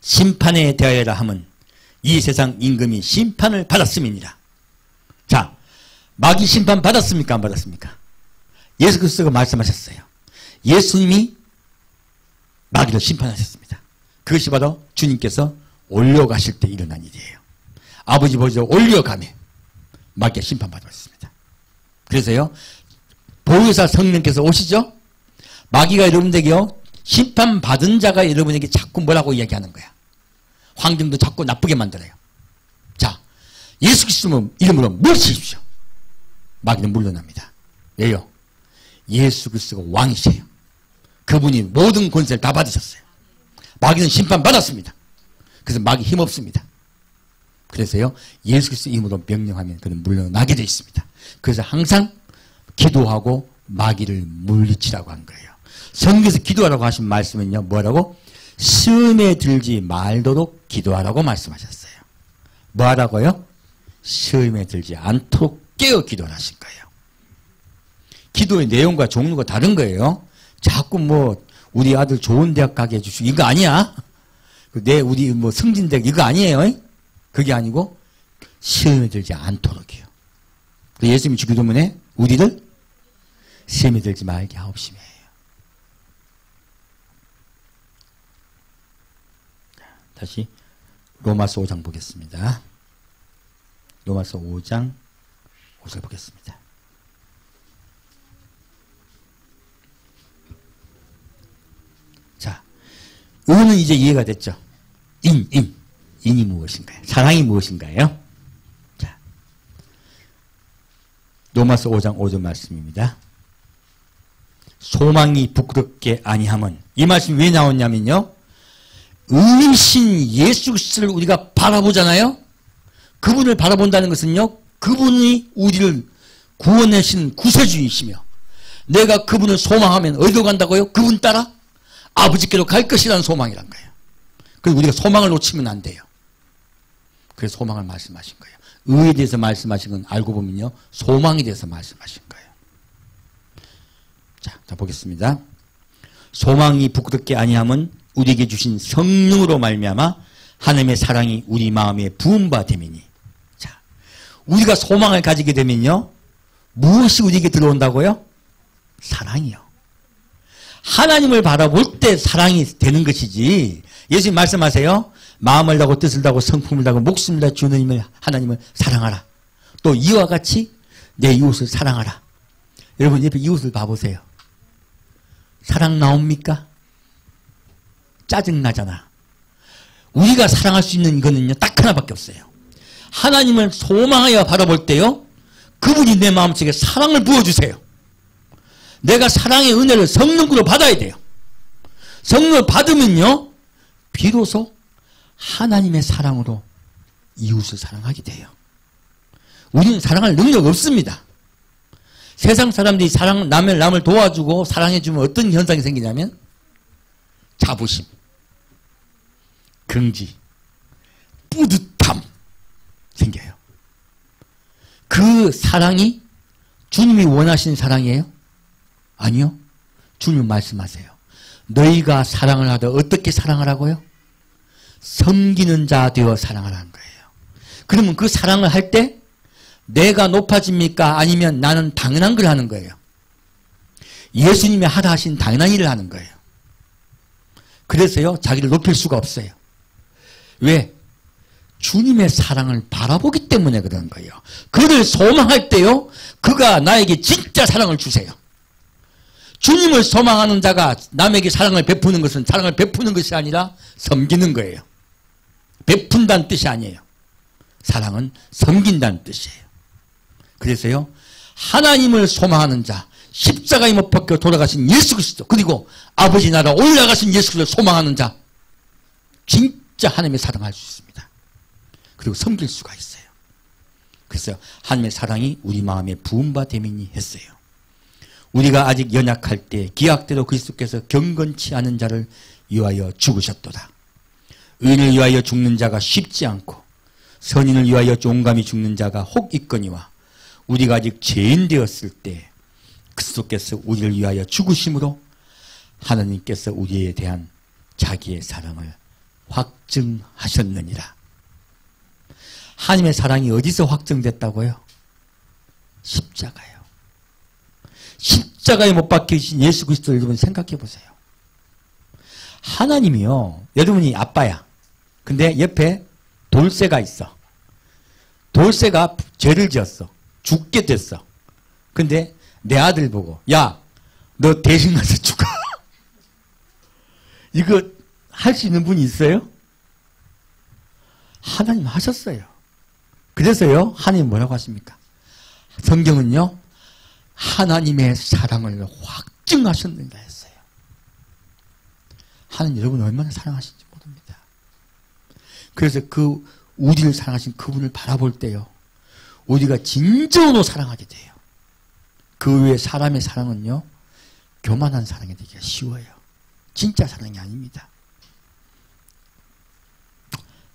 심판에 대하여라 함은 이 세상 임금이 심판을 받았음이니라. 자, 마귀 심판 받았습니까? 안 받았습니까? 예수 그리스도가 말씀하셨어요. 예수님이 마귀를 심판하셨습니다. 그것이 바로 주님께서 올려가실 때 일어난 일이에요. 아버지 보시고 올려가며 마귀가 심판받았습니다. 그래서요, 보혜사 성령께서 오시죠? 마귀가 여러분에게요, 심판받은 자가 여러분에게 자꾸 뭐라고 이야기하는 거야. 환경도 자꾸 나쁘게 만들어요. 자, 예수 그리스도 이름으로 물으십시오. 마귀는 물러납니다. 왜요? 예수 그리스도가 왕이세요. 그분이 모든 권세를 다 받으셨어요. 마귀는 심판받았습니다. 그래서 마귀 힘없습니다. 그래서요, 예수 그리스도 이름으로 명령하면 그는 물러나게 되어 있습니다. 그래서 항상 기도하고 마귀를 물리치라고 한 거예요. 성경에서 기도하라고 하신 말씀은요, 뭐라고? 시험에 들지 말도록 기도하라고 말씀하셨어요. 뭐 하라고요? 시험에 들지 않도록 깨어 기도를 하신 거예요. 기도의 내용과 종류가 다른 거예요. 자꾸 뭐 우리 아들 좋은 대학 가게 해주시고 이거 아니야. 우리 뭐 승진대학 이거 아니에요. 그게 아니고 시험에 들지 않도록이요. 예수님이 주기 때문에 우리를 시험에 들지 말게 하옵시며. 다시 로마서 5장 보겠습니다. 로마서 5장 5절 보겠습니다. 자, 의는 이제 이해가 됐죠? 인이 무엇인가요? 사랑이 무엇인가요? 자, 로마서 5장 5절 말씀입니다. 소망이 부끄럽게 아니함은, 이 말씀이 왜 나왔냐면요, 의신 예수 그리스도를 우리가 바라보잖아요. 그분을 바라본다는 것은요, 그분이 우리를 구원하신 구세주이시며 내가 그분을 소망하면 어디로 간다고요? 그분 따라 아버지께로 갈 것이라는 소망이란 거예요. 그리고 우리가 소망을 놓치면 안 돼요. 그래서 소망을 말씀하신 거예요. 의에 대해서 말씀하신 건 알고 보면요, 소망에 대해서 말씀하신 거예요. 자 보겠습니다. 소망이 부끄럽게 아니함은 우리에게 주신 성령으로 말미암아 하나님의 사랑이 우리 마음에 부은 바 됨이니. 자, 우리가 소망을 가지게 되면요, 무엇이 우리에게 들어온다고요? 사랑이요. 하나님을 바라볼 때 사랑이 되는 것이지. 예수님 말씀하세요. 마음을 다하고 뜻을 다하고 성품을 다하고 목숨을 다하고 주님을 하나님을 사랑하라. 또 이와 같이 내 이웃을 사랑하라. 여러분 옆에 이웃을 봐보세요. 사랑 나옵니까? 짜증나잖아. 우리가 사랑할 수 있는 이거는요, 딱 하나밖에 없어요. 하나님을 소망하여 바라볼 때요, 그분이 내 마음속에 사랑을 부어주세요. 내가 사랑의 은혜를 성령으로 받아야 돼요. 성령을 받으면요, 비로소 하나님의 사랑으로 이웃을 사랑하게 돼요. 우리는 사랑할 능력 없습니다. 세상 사람들이 남을 도와주고 사랑해주면 어떤 현상이 생기냐면 자부심, 긍지, 뿌듯함 생겨요. 그 사랑이 주님이 원하시는 사랑이에요? 아니요. 주님 말씀하세요. 너희가 사랑을 하되 어떻게 사랑하라고요? 섬기는 자 되어 사랑하라는 거예요. 그러면 그 사랑을 할 때 내가 높아집니까? 아니면 나는 당연한 걸 하는 거예요. 예수님이 하라 하신 당연한 일을 하는 거예요. 그래서요, 자기를 높일 수가 없어요. 왜? 주님의 사랑을 바라보기 때문에 그런 거예요. 그를 소망할 때요, 그가 나에게 진짜 사랑을 주세요. 주님을 소망하는 자가 남에게 사랑을 베푸는 것은 사랑을 베푸는 것이 아니라 섬기는 거예요. 베푼다는 뜻이 아니에요. 사랑은 섬긴다는 뜻이에요. 그래서요, 하나님을 소망하는 자, 십자가에 못 박혀 돌아가신 예수 그리스도, 그리고 아버지 나라 올라가신 예수 그리스도를 소망하는 자, 진짜 하나님의 사랑을 할 수 있습니다. 그리고 섬길 수가 있어요. 그래서 하나님의 사랑이 우리 마음에 부은 바 됨이니 했어요. 우리가 아직 연약할 때 기약대로 그리스도께서 경건치 않은 자를 위하여 죽으셨도다. 의인을 위하여 죽는 자가 쉽지 않고 선인을 위하여 종감히 죽는 자가 혹 있거니와 우리가 아직 죄인 되었을 때 그리스도께서 우리를 위하여 죽으심으로 하나님께서 우리에 대한 자기의 사랑을 확증하셨느니라. 하나님의 사랑이 어디서 확증됐다고요? 십자가요. 십자가에 못 박히신 예수 그리스도를 여러분 생각해 보세요. 하나님이요, 여러분이 아빠야. 근데 옆에 돌쇠가 있어. 돌쇠가 죄를 지었어. 죽게 됐어. 근데 내 아들 보고, 야, 너 대신 가서 죽어. 이거 할 수 있는 분이 있어요? 하나님 하셨어요. 그래서요, 하나님 뭐라고 하십니까? 성경은요, 하나님의 사랑을 확증하셨는가 했어요. 하나님 여러분 얼마나 사랑하신지 모릅니다. 그래서 그 우리를 사랑하신 그분을 바라볼 때요, 우리가 진정으로 사랑하게 돼요. 그 외에 사람의 사랑은요, 교만한 사랑이 되기가 쉬워요. 진짜 사랑이 아닙니다.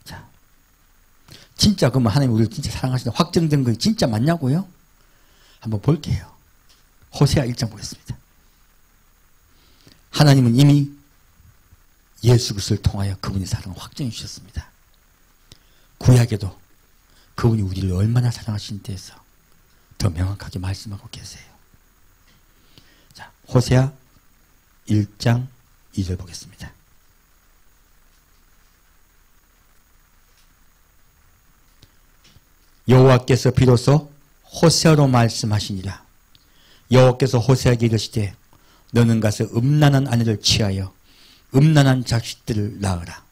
자, 진짜 그러면 하나님 우리를 진짜 사랑하시는 확정된 거 진짜 맞냐고요? 한번 볼게요. 호세아 1장 보겠습니다. 하나님은 이미 예수 그리스도를 통하여 그분의 사랑을 확정해 주셨습니다. 구약에도 그분이 우리를 얼마나 사랑하신 데에서 더 명확하게 말씀하고 계세요. 자, 호세아 1장 2절 보겠습니다. 여호와께서 비로소 호세아로 말씀하시니라. 여호와께서 호세아에게 이르시되 너는 가서 음란한 아내를 취하여 음란한 자식들을 낳으라.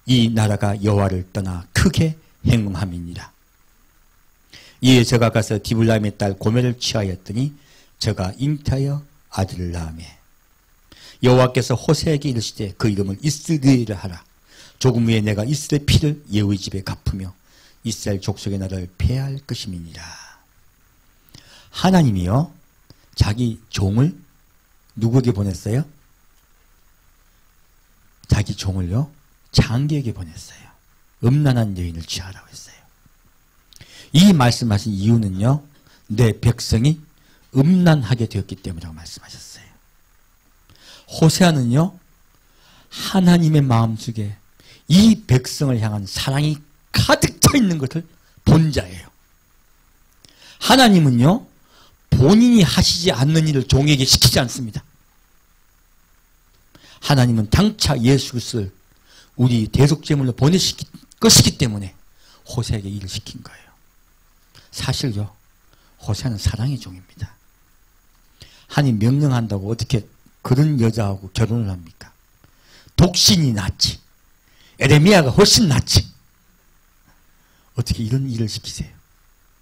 이 나라가 여호와를 떠나 크게 행음함이니라. 이에 저가 가서 디블라임의 딸 고멜을 취하였더니 저가 잉태하여 아들을 낳으매 여호와께서 호세아에게 이르시되 그 이름을 이스라엘이라 하라. 조금 후에 내가 이스라엘 피를 예후의 집에 갚으며 이스라엘 족속의 나라를 폐할 것임이니라. 하나님이요, 자기 종을 누구에게 보냈어요? 자기 종을요, 장기에게 보냈어요. 음란한 여인을 취하라고 했어요. 이 말씀하신 이유는요, 내 백성이 음란하게 되었기 때문이라고 말씀하셨어요. 호세아는요, 하나님의 마음속에 이 백성을 향한 사랑이 가득 차 있는 것을 본 자예요. 하나님은요, 본인이 하시지 않는 일을 종에게 시키지 않습니다. 하나님은 장차 예수 그리스도를 우리 대속제물로 보내실 것이기 때문에 호세아에게 일을 시킨 거예요. 사실요, 호세아는 사랑의 종입니다. 하나님 명령한다고 어떻게 그런 여자하고 결혼을 합니까? 독신이 낫지. 에레미야가 훨씬 낫지. 어떻게 이런 일을 시키세요?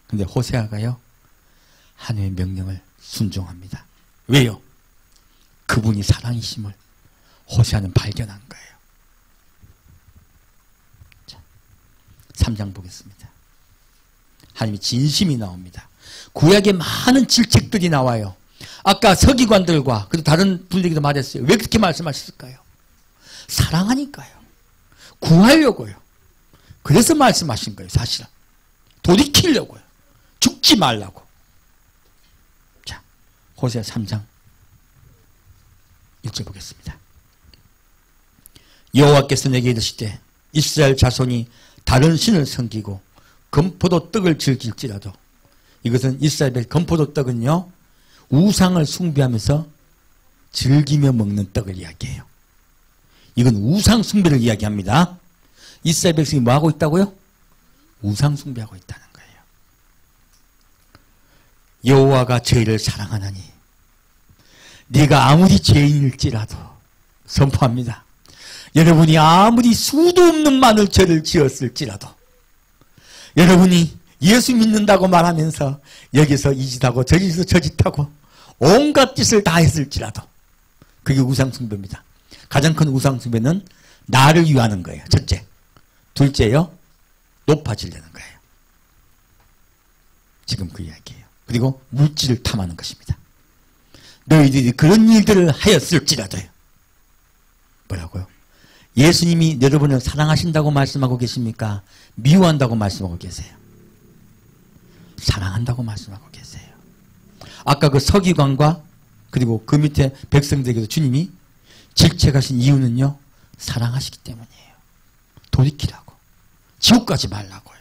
근데 호세아가요, 하나님의 명령을 순종합니다. 왜요? 그분이 사랑이심을 호세아는 발견한 거예요. 자, 3장 보겠습니다. 하나님의 진심이 나옵니다. 구약에 많은 질책들이 나와요. 아까 서기관들과 그리고 다른 분들에게도 말했어요. 왜 그렇게 말씀하셨을까요? 사랑하니까요. 구하려고요. 그래서 말씀하신 거예요. 사실은 돌이키려고요. 죽지 말라고. 자, 호세아 3장 1절 보겠습니다. 여호와께서 내게 이르시되 이스라엘 자손이 다른 신을 섬기고 건포도 떡을 즐길지라도, 이것은 이스라엘 건포도 떡은요, 우상을 숭배하면서 즐기며 먹는 떡을 이야기해요. 이건 우상 숭배를 이야기합니다. 이스라엘 백성이 뭐하고 있다고요? 우상 숭배하고 있다는 거예요. 여호와가 저희를 사랑하나니 네가 아무리 죄인일지라도, 선포합니다. 여러분이 아무리 수도 없는 많은 죄를 지었을지라도, 여러분이 예수 믿는다고 말하면서 여기서 이 짓하고 저기서 저 짓하고 온갖 짓을 다 했을지라도, 그게 우상숭배입니다. 가장 큰 우상숭배는 나를 위하는 거예요. 첫째. 둘째요, 높아지려는 거예요. 지금 그 이야기예요. 그리고 물질을 탐하는 것입니다. 너희들이 그런 일들을 하였을지라도요. 뭐라고요? 예수님이 여러분을 사랑하신다고 말씀하고 계십니까? 미워한다고 말씀하고 계세요? 사랑한다고 말씀하고 계세요. 아까 그 서기관과 그리고 그 밑에 백성들에게도 주님이 질책하신 이유는요, 사랑하시기 때문이에요. 돌이키라고. 지옥 가지 말라고요.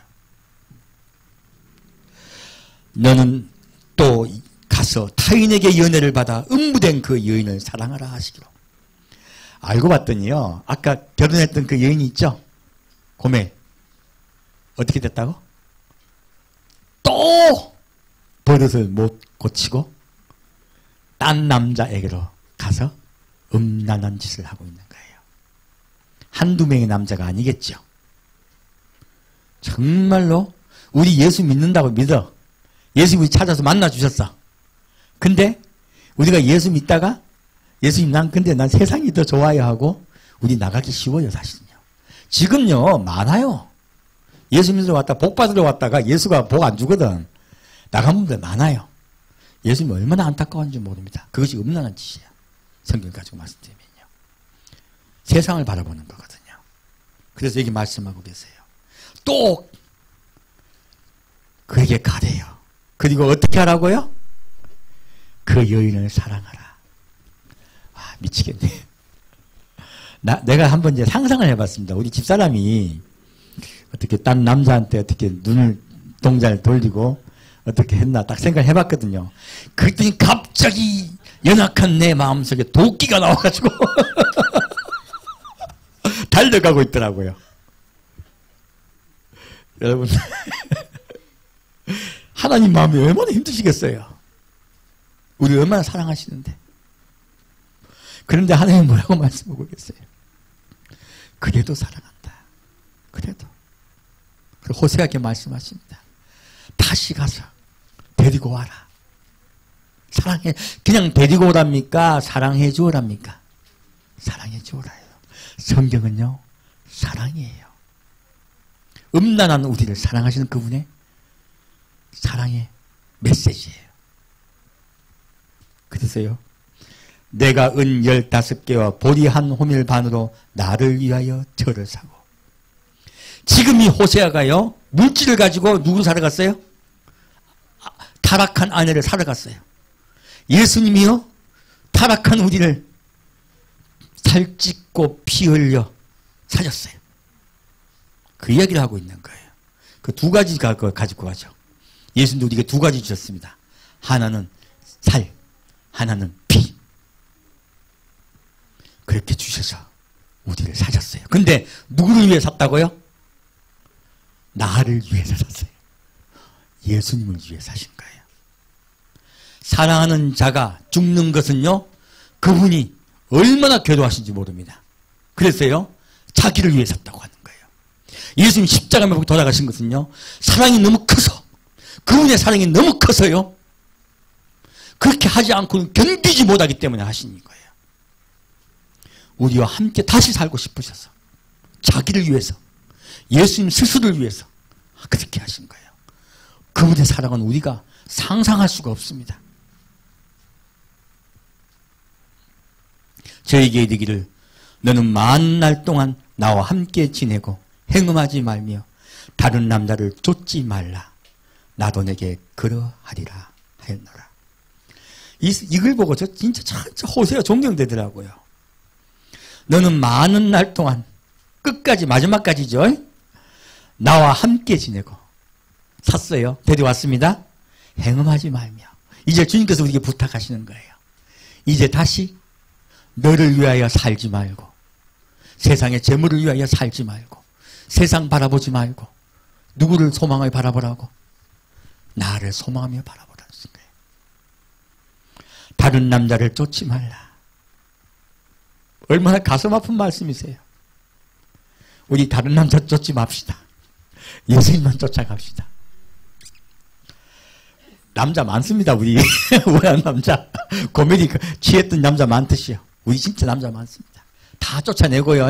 너는 또 가서 타인에게 연애를 받아 음부된 그 여인을 사랑하라 하시기로. 알고 봤더니요, 아까 결혼했던 그 여인이 있죠? 고멜. 어떻게 됐다고? 또 버릇을 못 고치고 딴 남자에게로 가서 음란한 짓을 하고 있는 거예요. 한두 명의 남자가 아니겠죠. 정말로 우리 예수 믿는다고 믿어. 예수 우리 찾아서 만나 주셨어. 근데 우리가 예수 믿다가 예수님 근데 난 세상이 더 좋아요 하고 우리 나가기 쉬워요, 사실은요. 지금요 많아요. 예수 믿으러 왔다 복 받으러 왔다가 예수가 복 안 주거든. 나간 분들 많아요. 예수님 얼마나 안타까운지 모릅니다. 그것이 음란한 짓이야. 성경 가지고 말씀드리면요. 세상을 바라보는 거거든요. 그래서 여기 말씀하고 계세요. 또 그에게 가래요. 그리고 어떻게 하라고요? 그 여인을 사랑하라. 아, 미치겠네. 내가 한번 이제 상상을 해봤습니다. 우리 집사람이 어떻게 딴 남자한테 어떻게 눈을 동자를 돌리고 어떻게 했나 딱 생각을 해봤거든요. 그랬더니 갑자기 연약한 내 마음속에 도끼가 나와가지고 달려가고 있더라고요. 여러분 하나님 마음이 얼마나 힘드시겠어요. 우리 얼마나 사랑하시는데. 그런데 하나님 뭐라고 말씀하고 계세요? 그래도 사랑한다. 그래도. 호세아에게 말씀하십니다. 다시 가서 데리고 와라. 사랑해. 그냥 데리고 오랍니까? 사랑해 주오랍니까? 사랑해 주오라요. 성경은요, 사랑이에요. 음란한 우리를 사랑하시는 그분의 사랑의 메시지예요. 그래서요, 내가 은 15개와 보리 한 호밀 반으로 나를 위하여 절을 사고. 지금 이 호세아가요, 물질을 가지고 누구를 사러 갔어요? 타락한 아내를 사러 갔어요. 예수님이요, 타락한 우리를 살찢고 피 흘려 사셨어요. 그 이야기를 하고 있는 거예요. 그 두 가지가 가지고 가죠. 예수님도 우리에게 두 가지 주셨습니다. 하나는 살, 하나는 피. 그렇게 주셔서 우리를 사셨어요. 근데 누구를 위해 샀다고요? 나를 위해서 샀어요. 예수님을 위해 사신 거예요. 사랑하는 자가 죽는 것은요, 그분이 얼마나 괴로워하신지 모릅니다. 그래서요, 자기를 위해 샀다고 하는 거예요. 예수님 십자가에 못 돌아가신 것은요, 사랑이 너무 커서, 그분의 사랑이 너무 커서요, 그렇게 하지 않고는 견디지 못하기 때문에 하신 거예요. 우리와 함께 다시 살고 싶으셔서, 자기를 위해서, 예수님 스스로를 위해서 그렇게 하신 거예요. 그분의 사랑은 우리가 상상할 수가 없습니다. 저에게 이르기를 너는 많은 날 동안 나와 함께 지내고 행음하지 말며 다른 남자를 쫓지 말라. 나도 내게 그러하리라 하였노라. 이걸 보고 저 진짜 호세가 존경되더라고요. 너는 많은 날 동안 끝까지 마지막까지죠. 나와 함께 지내고 샀어요. 데려왔습니다. 행음하지 말며. 이제 주님께서 우리에게 부탁하시는 거예요. 이제 다시 너를 위하여 살지 말고 세상의 재물을 위하여 살지 말고 세상 바라보지 말고 누구를 소망하며 바라보라고? 나를 소망하며 바라보라는 거예요. 다른 남자를 쫓지 말라. 얼마나 가슴 아픈 말씀이세요. 우리 다른 남자 쫓지 맙시다. 예수님만 쫓아갑시다. 남자 많습니다. 우리 우한 남자 고메디 취했던 남자 많듯이요. 우리 진짜 남자 많습니다. 다 쫓아내고요.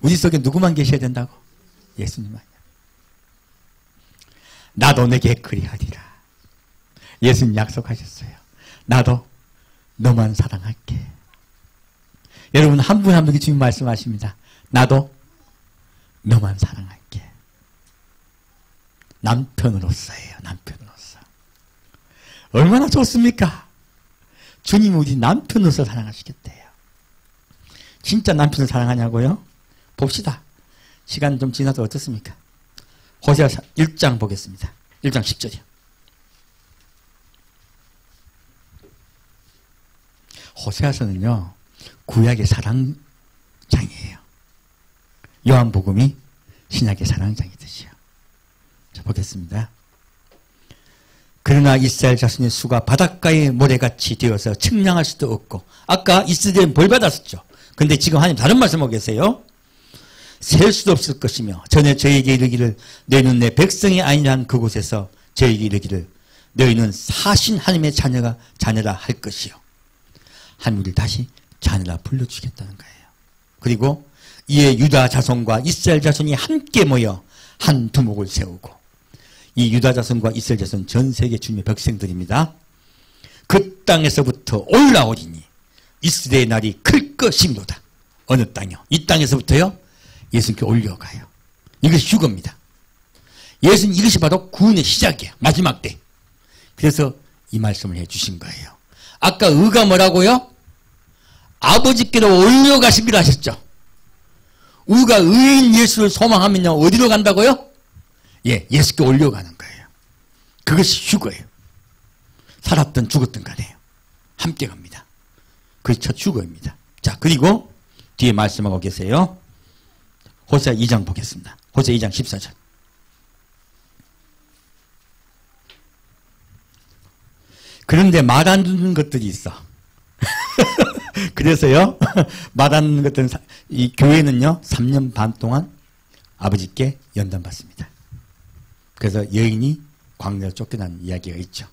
우리 속에 누구만 계셔야 된다고? 예수님만요. 나도 내게 그리하리라. 예수님 약속하셨어요. 나도 너만 사랑할게. 여러분 한 분 한 분이 주님 말씀하십니다. 나도 너만 사랑할게. 남편으로서예요. 남편으로서. 얼마나 좋습니까? 주님이 우리 남편으로서 사랑하시겠대요. 진짜 남편을 사랑하냐고요? 봅시다. 시간 좀 지나도 어떻습니까? 호세아 1장 보겠습니다. 1장 10절이요. 호세아서는요, 구약의 사랑장이에요. 요한복음이 신약의 사랑장이듯이요. 자, 보겠습니다. 그러나 이스라엘 자손의 수가 바닷가의 모래같이 되어서 측량할 수도 없고, 아까 이스라엘은 벌 받았었죠. 근데 지금 하나님 다른 말씀하고 계세요. 셀 수도 없을 것이며, 전에 저에게 이르기를 너희는 내 백성이 아니란 그곳에서 저에게 이르기를 너희는 사신 하나님의 자녀라 할 것이요. 하늘을 다시 자녀라 불러주겠다는 거예요. 그리고 이에 유다 자손과 이스라엘 자손이 함께 모여 한 두목을 세우고, 이 유다 자손과 이스라엘 자손 전 세계 주님의 백성들입니다. 그 땅에서부터 올라오리니 이스라엘의 날이 클 것이로다. 어느 땅이요? 이 땅에서부터요, 예수님께 올려가요. 이것이 휴거입니다. 예수님 이것이 바로 구원의 시작이에요. 마지막 때. 그래서 이 말씀을 해주신 거예요. 아까 의가 뭐라고요? 아버지께로 올려가시기로 하셨죠. 우리가 의인 예수를 소망하면요, 어디로 간다고요? 예, 예수께 올려가는 거예요. 그것이 휴거예요. 살았든 죽었든 간에요. 함께 갑니다. 그것이 첫 휴거입니다. 자, 그리고 뒤에 말씀하고 계세요. 호세아 2장 보겠습니다. 호세아 2장 14절. 그런데 말 안 듣는 것들이 있어. 그래서요, 말 안 듣는 것들은, 이 교회는요, 3년 반 동안 아버지께 연단받습니다. 그래서 여인이 광야로 쫓겨난 이야기가 있죠.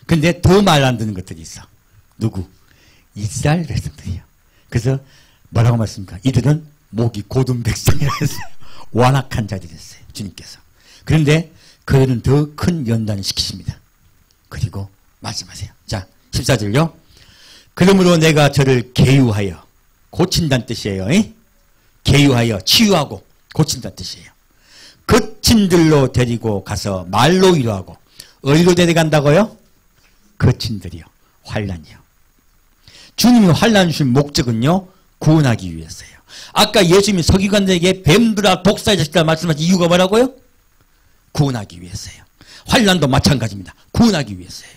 근데 더 말 안 듣는 것들이 있어. 누구? 이스라엘 백성들이요. 그래서 뭐라고 말씀합니까? 이들은 목이 고든 백성이라 했어요. 완악한 자들이 됐어요. 주님께서. 그런데 그들은 더 큰 연단을 시키십니다. 그리고 말씀하세요. 자, 14절요. 그러므로 내가 저를 계유하여, 고친다는 뜻이에요. 계유하여 치유하고 고친다는 뜻이에요. 거친들로 데리고 가서 말로 위로하고. 어디로 데려간다고요? 거친들이요. 환난이요. 주님이 환난 주신 목적은요, 구원하기 위해서요. 아까 예수님이 서기관들에게 뱀들아 독사의 자식들아 말씀하신 이유가 뭐라고요? 구원하기 위해서요. 환난도 마찬가지입니다. 구원하기 위해서요.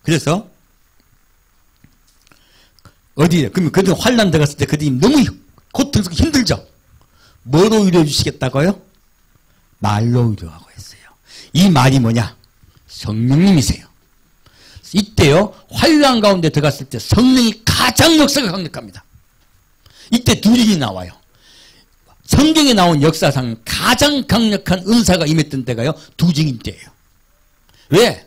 그래서 어디에, 그러면 그들 환난 들어갔을 때 그들이 너무 고통스럽고 힘들죠? 뭐로 위로해 주시겠다고요? 말로 위로하고 했어요. 이 말이 뭐냐? 성령님이세요. 이때요, 환난 가운데 들어갔을 때 성령이 가장 역사가 강력합니다. 이때 두 증이 나와요. 성경에 나온 역사상 가장 강력한 은사가 임했던 때가요, 두 증인 때예요. 왜?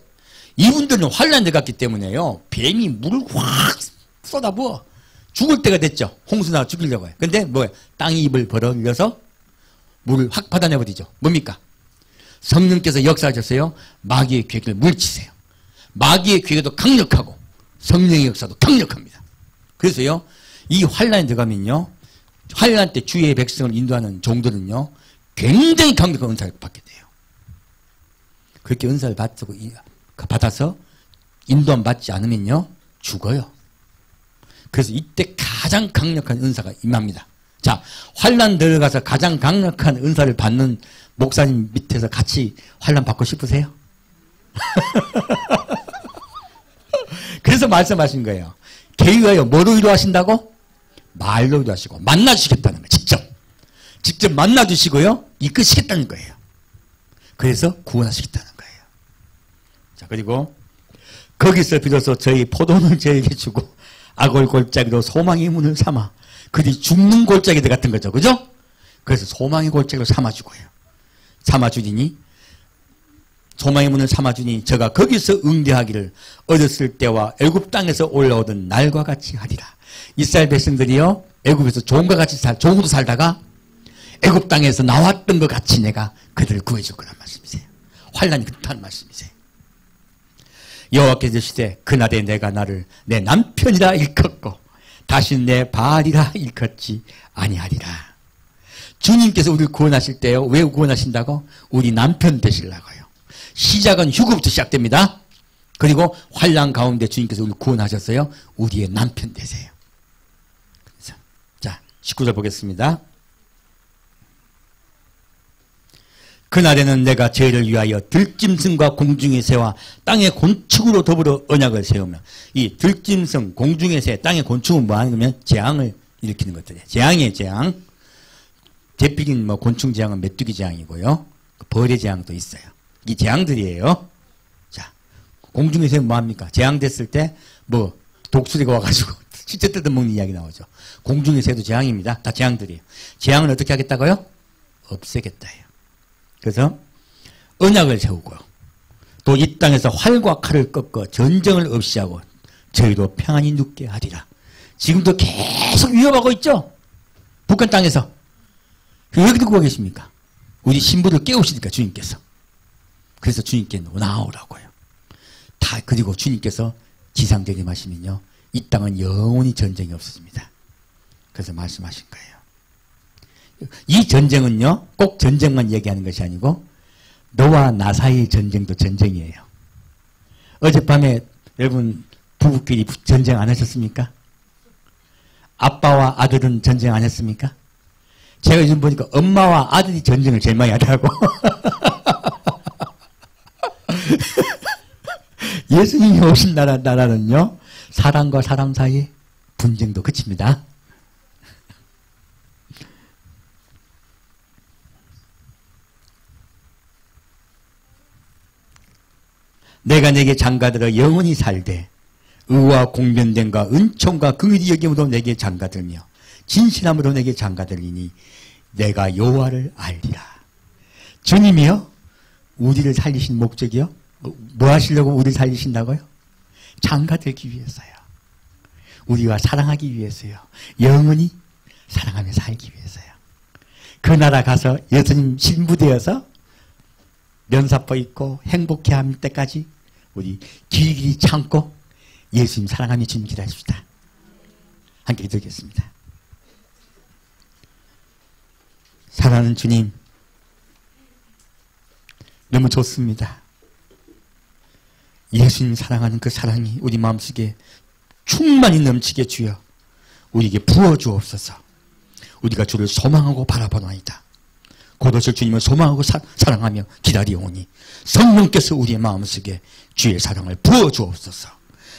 이분들은 환난에 들어갔기 때문에요, 뱀이 물을 확 쏟아부어 죽을 때가 됐죠. 홍수나 죽이려고 해요. 근데 뭐예요? 땅이 입을 벌어올려서 물을 확 받아내버리죠. 뭡니까? 성령께서 역사하셨어요. 마귀의 괴계를 물리치세요. 마귀의 괴계도 강력하고 성령의 역사도 강력합니다. 그래서요, 이 환란에 들어가면요, 환란 때 주의 백성을 인도하는 종들은요, 굉장히 강력한 은사를 받게 돼요. 그렇게 은사를 받아서 인도함 받지 않으면요, 죽어요. 그래서 이때 가장 강력한 은사가 임합니다. 자, 환란 들어가서 가장 강력한 은사를 받는 목사님 밑에서 같이 환란 받고 싶으세요? 그래서 말씀하신 거예요. 계유하여 뭐로 위로하신다고? 말로 위로하시고 만나주시겠다는 거예요. 직접 만나주시고요, 이끄시겠다는 거예요. 그래서 구원하시겠다는 거예요. 자, 그리고 거기서 비로소 저희 포도는 저에게 주고 악을 골짜기로 소망의 문을 삼아, 그들이 죽는 골짜기들 같은 거죠. 그죠? 그래서 소망의 골짜기로 삼아주고요. 삼아주니, 소망의 문을 삼아주니 저가 거기서 응대하기를 어렸을 때와 애굽 땅에서 올라오던 날과 같이 하리라. 이스라엘 백성들이요, 애굽에서 종과 같이 종으로 살다가 애굽 땅에서 나왔던 것 같이 내가 그들을 구해줄 거란 말씀이세요. 환란이 그렇다는 말씀이세요. 여호와께서 이르시되 그날에 내가 나를 내 남편이라 일컫고 다시 내 바알이라 일컫지 아니하리라. 주님께서 우리를 구원하실 때요. 왜 구원하신다고? 우리 남편 되시려고요. 시작은 휴거부터 시작됩니다. 그리고 환난 가운데 주님께서 우리를 구원하셨어요. 우리의 남편 되세요. 자, 19절 보겠습니다. 그날에는 내가 저희를 위하여 들짐승과 공중의 새와 땅의 곤충으로 더불어 언약을 세우며, 이 들짐승, 공중의 새, 땅의 곤충은 뭐 하냐면 재앙을 일으키는 것들이에요. 재앙이에요, 재앙. 대피긴 뭐 곤충 재앙은 메뚜기 재앙이고요. 벌의 재앙도 있어요. 이 재앙들이에요. 자, 공중의 새는 뭐 합니까? 재앙됐을 때 뭐 독수리가 와가지고 실제 뜯어먹는 이야기 나오죠. 공중의 새도 재앙입니다. 다 재앙들이에요. 재앙을 어떻게 하겠다고요? 없애겠다 해요. 그래서 언약을 세우고요. 또 이 땅에서 활과 칼을 꺾어 전쟁을 없이 하고 저희도 평안히 눕게 하리라. 지금도 계속 위협하고 있죠? 북한 땅에서. 왜 듣고 계십니까? 우리 신부를 깨우시니까 주님께서. 그래서 주님께 나오라고요. 다 그리고 주님께서 지상적인 말씀은요. 이 땅은 영원히 전쟁이 없어집니다. 그래서 말씀하신 거예요. 이 전쟁은요. 꼭 전쟁만 얘기하는 것이 아니고 너와 나 사이의 전쟁도 전쟁이에요. 어젯밤에 여러분 부부끼리 전쟁 안 하셨습니까? 아빠와 아들은 전쟁 안 했습니까? 제가 요즘 보니까 엄마와 아들이 전쟁을 제일 많이 하더라고. 예수님이 오신 나라는요. 사람과 사람 사이 분쟁도 그칩니다. 내가 내게 장가들어 영원히 살되 의와 공변됨과 은총과 긍휼이 여김으로 내게 장가들며 진실함으로 내게 장가들리니 내가 여호와를 알리라. 주님이요? 우리를 살리신 목적이요? 뭐 하시려고 우리를 살리신다고요? 장가들기 위해서요. 우리와 사랑하기 위해서요. 영원히 사랑하며 살기 위해서요. 그 나라 가서 예수님 신부되어서 면사포 입고 행복해 할 때까지 우리 길이 참고 예수님 사랑하며 주님 기다립시다. 함께 기도하겠습니다. 사랑하는 주님, 너무 좋습니다. 예수님 사랑하는 그 사랑이 우리 마음속에 충만히 넘치게 주여 우리에게 부어주옵소서. 우리가 주를 소망하고 바라보나이다. 곧 오실 주님을 소망하고 사랑하며 기다리오니 성령께서 우리의 마음속에 주의 사랑을 부어주옵소서.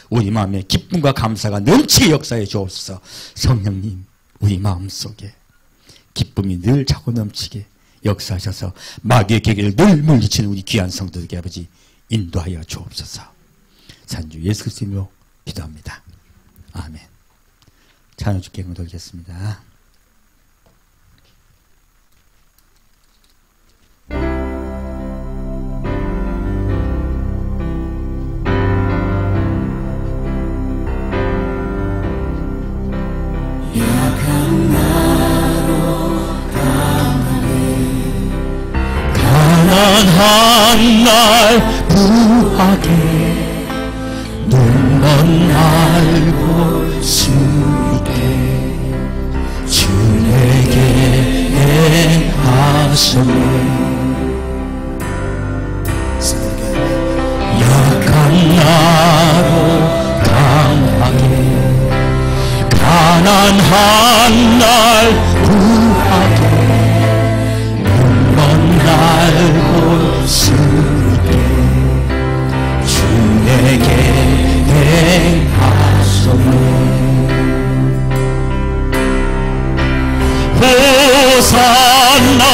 우리 마음에 기쁨과 감사가 넘치게 역사해 주옵소서. 성령님, 우리 마음속에 기쁨이 늘 차고 넘치게 역사하셔서 마귀의 계계를 늘 물리치는 우리 귀한 성도들에게 아버지 인도하여 주옵소서. 산주 예수 그리스도로 기도합니다. 아멘. 찬양 주께 영광 돌리겠습니다. 가난한 날 부하게 눈먼 알고 수 있게 주 내게 행하셨네. 약한 나로 강하게 가난한 날 구하게 날 볼 수 있게 주 내게 행하소서. 호산나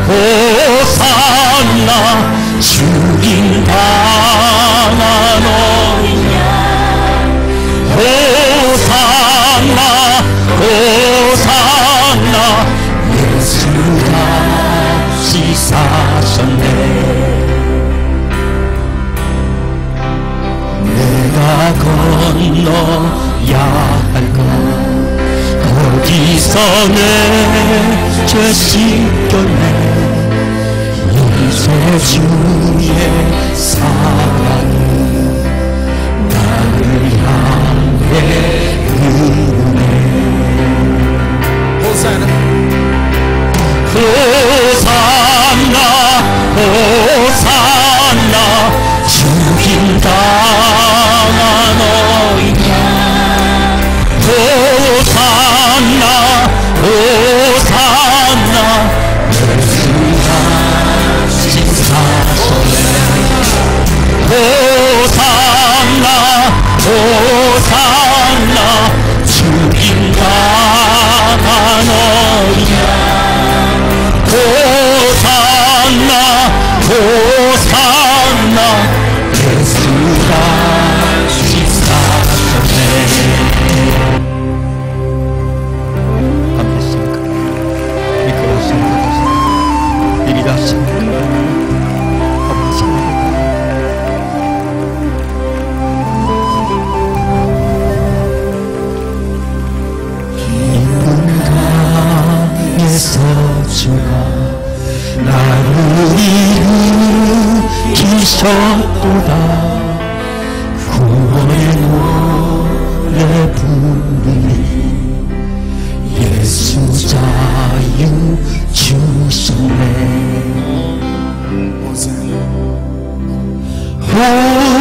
호산나 주인 당하노이냐. 호산나 호산나 예수가 사셨네. 내가 건너야 할 것 거기서 내 죄 씻겼네. 이제 주의 사랑이 나를 향해 흐르네. 호산나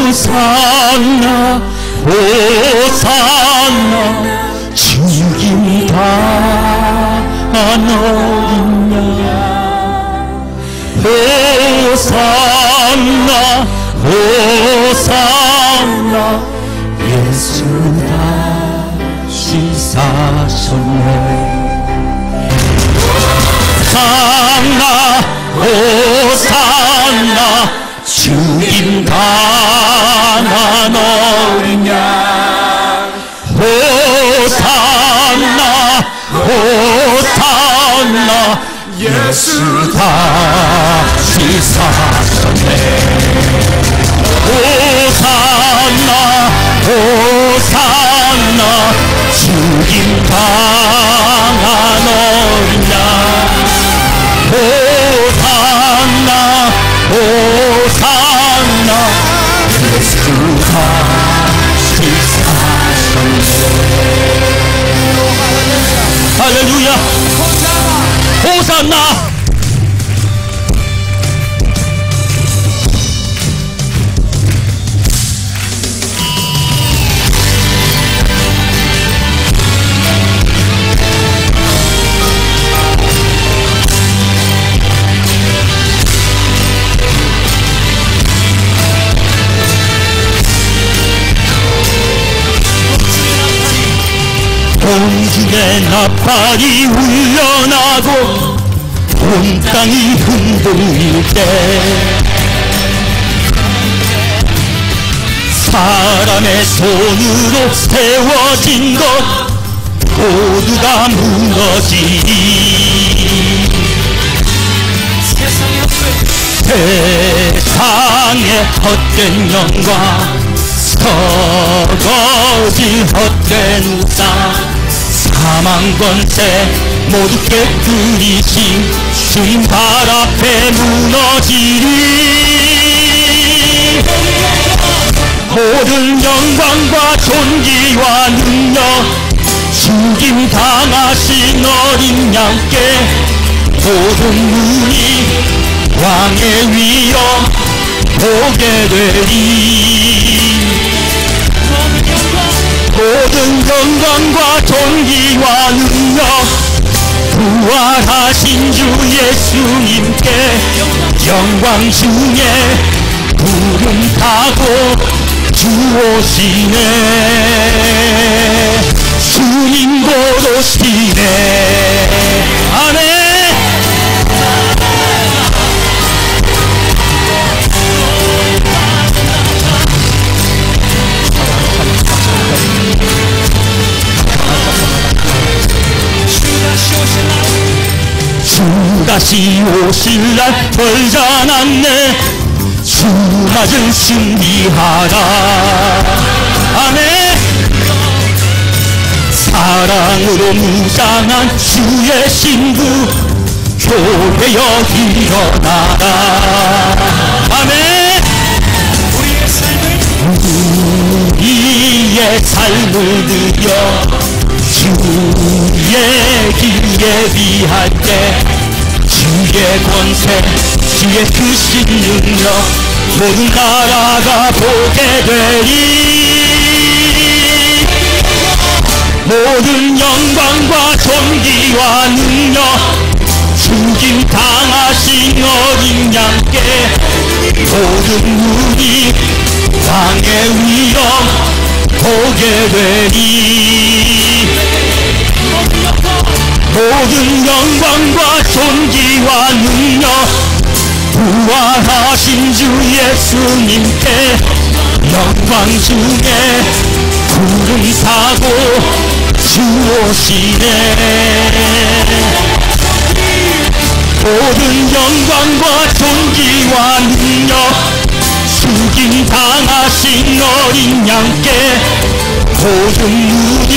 호산나 호산나 죽임 당한 어린 양 호산나 호산나 예수 다시 사셨네 호산나 호산나 죽임 당한 어린 양 호산나 호산나 예수 다시 사셨네 호산나 호산나 죽임 당한 어린 양 호산나 호산나 예수 다시 사셨네 할렐루야 호산나 공중의 나팔이 울려나고 온 땅이 흔들릴 때 사람의 손으로 세워진 것 모두가 무너지리 세상의 헛된 영광 썩어진 헛된 우상 사망 권세 모두 깨뜨리신 주님 발 앞에 무너지리 모든 영광과 존귀와 능력 죽임 당하신 어린 양께 모든 눈이 왕의 위엄 보게 되리 모든 영광과 존귀와 능력 부활하신 주 예수님께 영광 중에 구름 타고 주오시네 주님 곧 오시네 아멘 주 다시 오실 날 벌자났네 주 맞은 승리하라 아멘 사랑으로 무장한 주의 신부 교회여 일어나라 아멘 우리의 삶을 드려 주의 길에 비할 때 주의 권세 주의 크신 능력 모든 나라가 보게 되리 모든 영광과 존귀와 능력 죽임 당하신 어린 양께 모든 눈이 왕의 위엄 보게 되리 모든 영광과 존귀와 능력 부활하신 주 예수님께 영광 중에 구름 타고 주오시네 모든 영광과 존귀와 능력 죽임 당하신 어린 양께 모든 눈이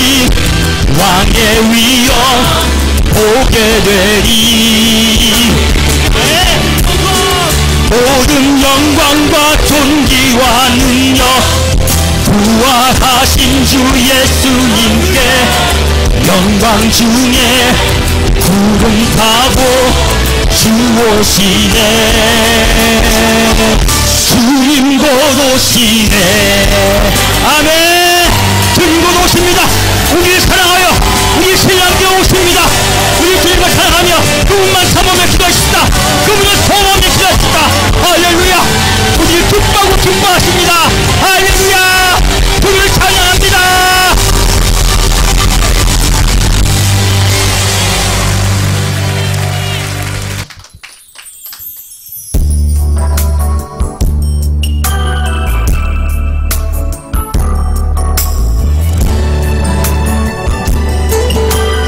왕의 위엄 보게 되리 모든 영광과 존귀와 능력 부활하신 주 예수님께 영광 중에 구름 타고 주오시네 주님 곧 오시네. 아멘. 주님 곧 오십니다. 우리를 사랑하여 우리 신랑께 오십니다. 우리 주님을 사랑하며 그분만 사모하며 기도하십시다. 그분을 소망하며 기도하십시다. 할렐루야. 우리를 기뻐하고 기뻐하십니다. 할렐루야. 주님을 찬양합니다.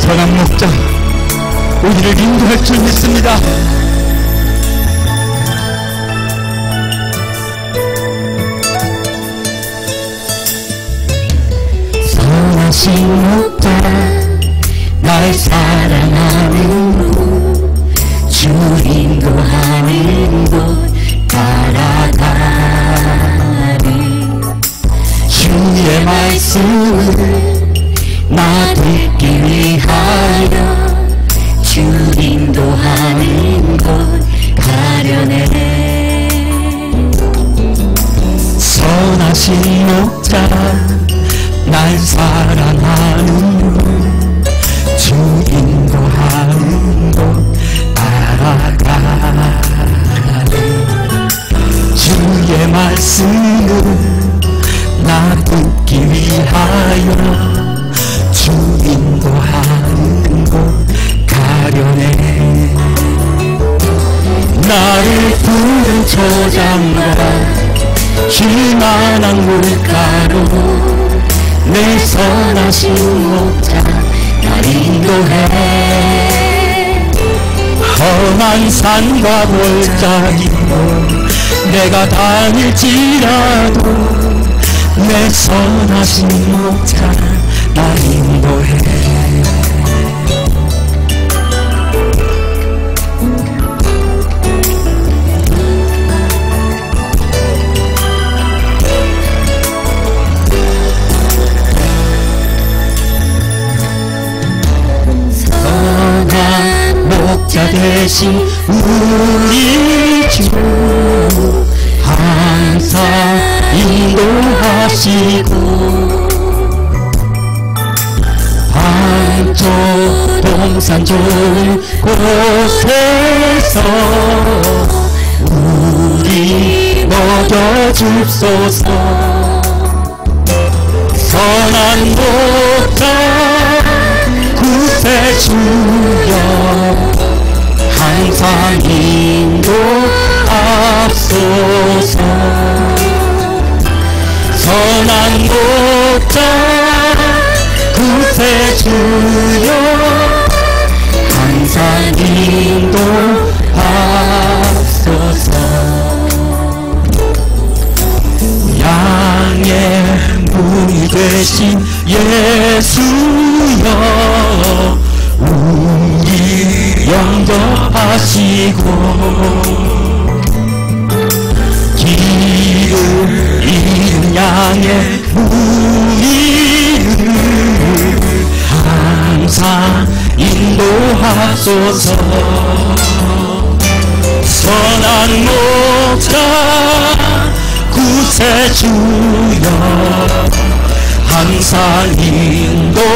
선한 목자 우리를 인도할 줄 믿습니다. 선하신 목자 날 사랑하는 주 인도하는 곳 따라가리. 주의 말씀을 나 듣기 위하여 주 인도하는 곳 가려네. 선하신 목자 날 사랑하는 주 인도하는 곳 따라가네. 주의 말씀을 나 듣기 위하여 주 인도하는 곳 가려네. 나를 푸른 초장과 쉴만한 물가로 내 선하신 목자 날 인도해. 험한 산과 골짜기로 내가 다닐지라도 내 선하신 목자 날 인도해. 선한 목자 대신 우리 주 항상 인도하시고 반쪽 동산 좋은 곳에서 우리 먹여줍소서. 선한 목자 구세주여 항상 인도하소서. 선한 목자 구세주여 항상 인도하소서. 양의 문이 되신 예수여 우리 영접하시고 길을 잃은 양의 무리를 항상 인도하소서. 선한 목자 구세주여 항상 인도하소서.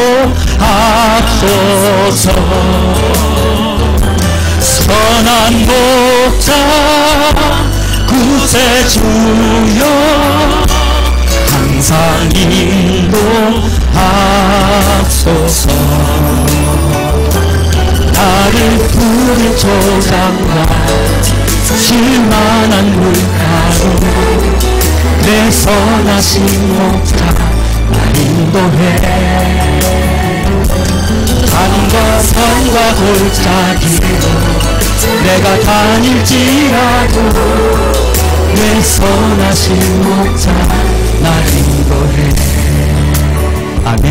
선한 목자 구세주여 항상 인도하소서. 나를 푸른 초장과 쉴만한 물가로 내 선하신 목자 날 인도해. 산과 산과 골짜기로 내가 다닐지라도 내 선하신 목자 날 인도해. 아멘.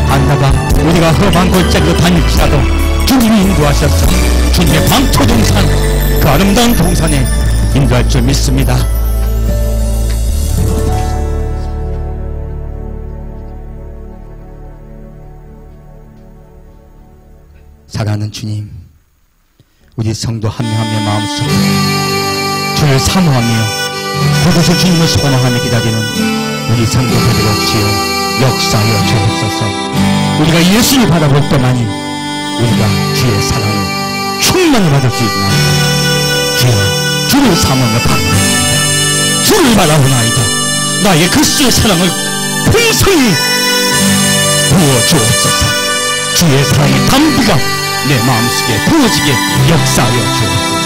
안다가 우리가 험한 골짜기로 다닐지라도 주님이 인도하셔서 주님의 방초동산 그 아름다운 동산에 인도할 줄 믿습니다. 사랑하는 주님, 우리 성도 한 명 한 명 마음속에 주를 사모하며 그곳에 주님을 소원하며 기다리는 우리 성도들을 주여 역사하여 주옵소서. 우리가 예수를 바라볼 때만이 우리가 주의 사랑을 충만히 받을 수 있나이다. 주여 주를 사모하며 바라봅니다. 주를 바라보나이다. 나의 그리스도의 사랑을 풍성히 부어주옵소서. 주의 사랑의 담비가 내 마음속에 부어지게 역사하여 주옵소서.